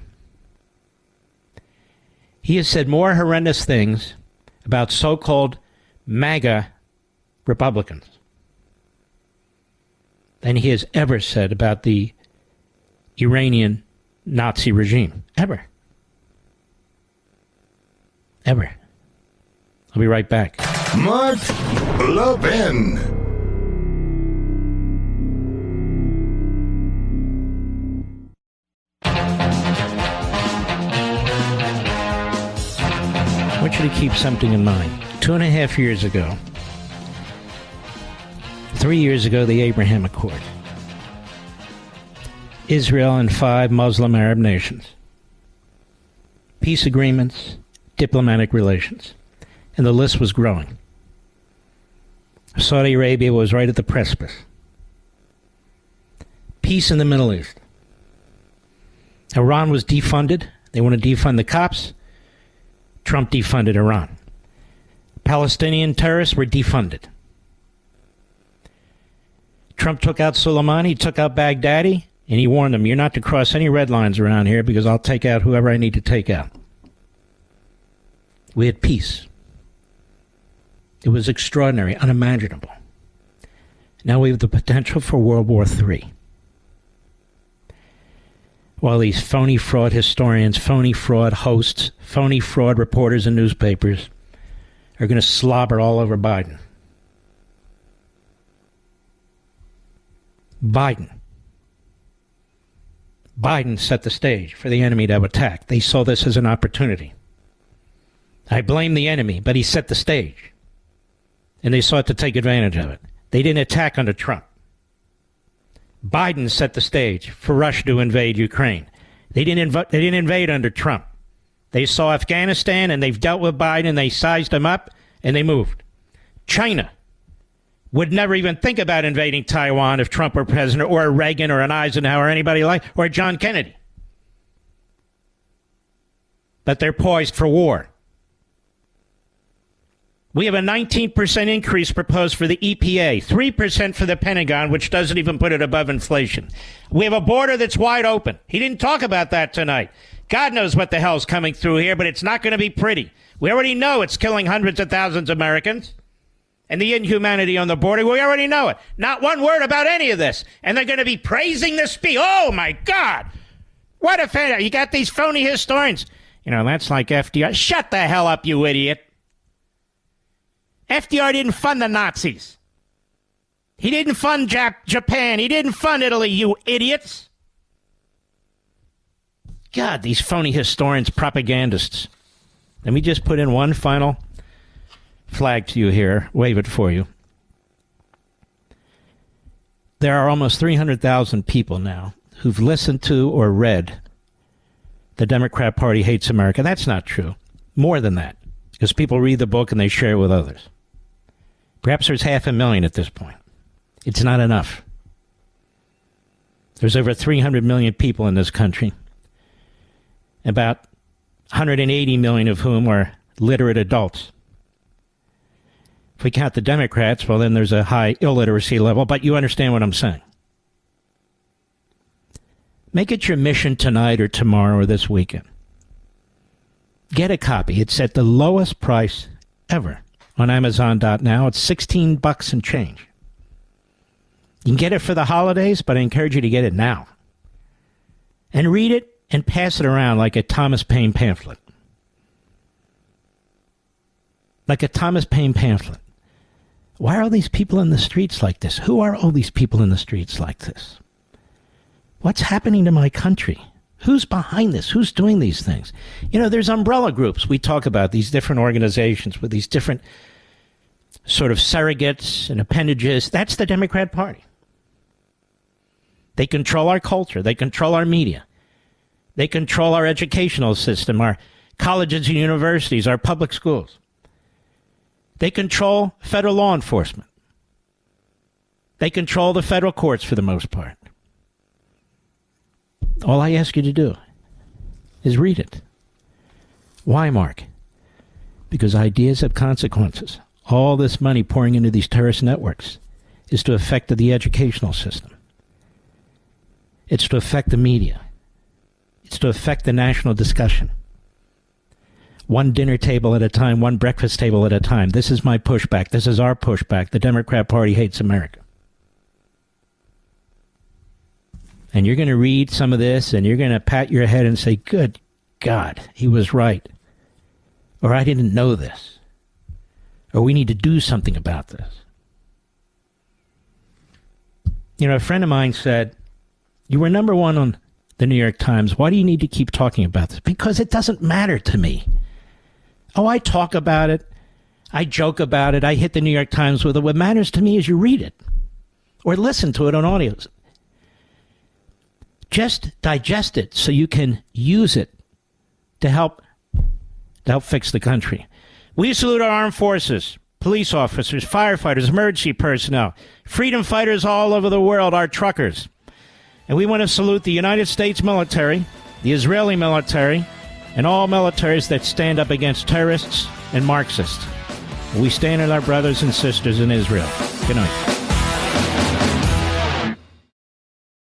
He has said more horrendous things about so-called MAGA Republicans than he has ever said about the Iranian Nazi regime. Ever. Ever. I'll be right back. Mark Levin. I want you to keep something in mind. 2.5 years ago, 3 years ago, the Abraham Accord. Israel and 5 Muslim Arab nations. Peace agreements, diplomatic relations. And the list was growing. Saudi Arabia was right at the precipice. Peace in the Middle East. Iran was defunded. They want to defund the cops. Trump defunded Iran. Palestinian terrorists were defunded. Trump took out Soleimani, took out Baghdadi, and he warned them, you're not to cross any red lines around here because I'll take out whoever I need to take out. We had peace. It was extraordinary, unimaginable. Now we have the potential for World War III. While these phony fraud historians, phony fraud hosts, phony fraud reporters and newspapers are going to slobber all over Biden. Biden set the stage for the enemy to attack. They saw this as an opportunity. I blame the enemy, but he set the stage. and they sought to take advantage of it. They didn't attack under Trump. Biden set the stage for Russia to invade Ukraine. They didn't invade under Trump. They saw Afghanistan, and they've dealt with Biden. They sized him up, and they moved. China would never even think about invading Taiwan if Trump were president, or a Reagan, or an Eisenhower, or anybody like, or John Kennedy. But they're poised for war. We have a 19% increase proposed for the EPA, 3% for the Pentagon, which doesn't even put it above inflation. We have a border that's wide open. He didn't talk about that tonight. God knows what the hell's coming through here, but it's not going to be pretty. We already know it's killing hundreds of thousands of Americans. And the inhumanity on the border, we already know it. Not one word about any of this. And they're going to be praising the speech. Oh, my God. What a fan. You got these phony historians. You know, that's like FDR. Shut the hell up, you idiot. FDR didn't fund the Nazis. He didn't fund Japan. He didn't fund Italy, you idiots. God, these phony historians, propagandists. Let me just put in one final flag to you here. Wave it for you. There are almost 300,000 people now who've listened to or read The Democrat Party Hates America. That's not true. More than that. Because people read the book and they share it with others. Perhaps there's 500,000 at this point. It's not enough. There's over 300 million people in this country. About 180 million of whom are literate adults. If we count the Democrats, well, then there's a high illiteracy level, but you understand what I'm saying. Make it your mission tonight or tomorrow or this weekend. Get a copy. It's at the lowest price ever on Amazon.now. It's $16 and change. You can get it for the holidays, but I encourage you to get it now. And read it and pass it around like a Thomas Paine pamphlet. Like a Thomas Paine pamphlet. Why are all these people in the streets like this? Who are all these people in the streets like this? What's happening to my country? Who's behind this? Who's doing these things? You know, there's umbrella groups. We talk about these different organizations with these different sort of surrogates and appendages. That's the Democrat Party. They control our culture. They control our media. They control our educational system, our colleges and universities, our public schools. They control federal law enforcement. They control the federal courts for the most part. All I ask you to do is read it. Why, Mark? Because ideas have consequences. All this money pouring into these terrorist networks is to affect the educational system. It's to affect the media. It's to affect the national discussion. One dinner table at a time, one breakfast table at a time. This is my pushback. This is our pushback. The Democrat Party hates America. And you're going to read some of this, and you're going to pat your head and say, good God, he was right. Or I didn't know this. Or we need to do something about this. You know, a friend of mine said, you were number one on the New York Times. Why do you need to keep talking about this? Because it doesn't matter to me. Oh, I talk about it. I joke about it. I hit the New York Times with it. What matters to me is you read it. Or listen to it on audios. Just digest it so you can use it to help fix the country. We salute our armed forces, police officers, firefighters, emergency personnel, freedom fighters all over the world, our truckers. And we want to salute the United States military, the Israeli military, and all militaries that stand up against terrorists and Marxists. We stand with our brothers and sisters in Israel. Good night.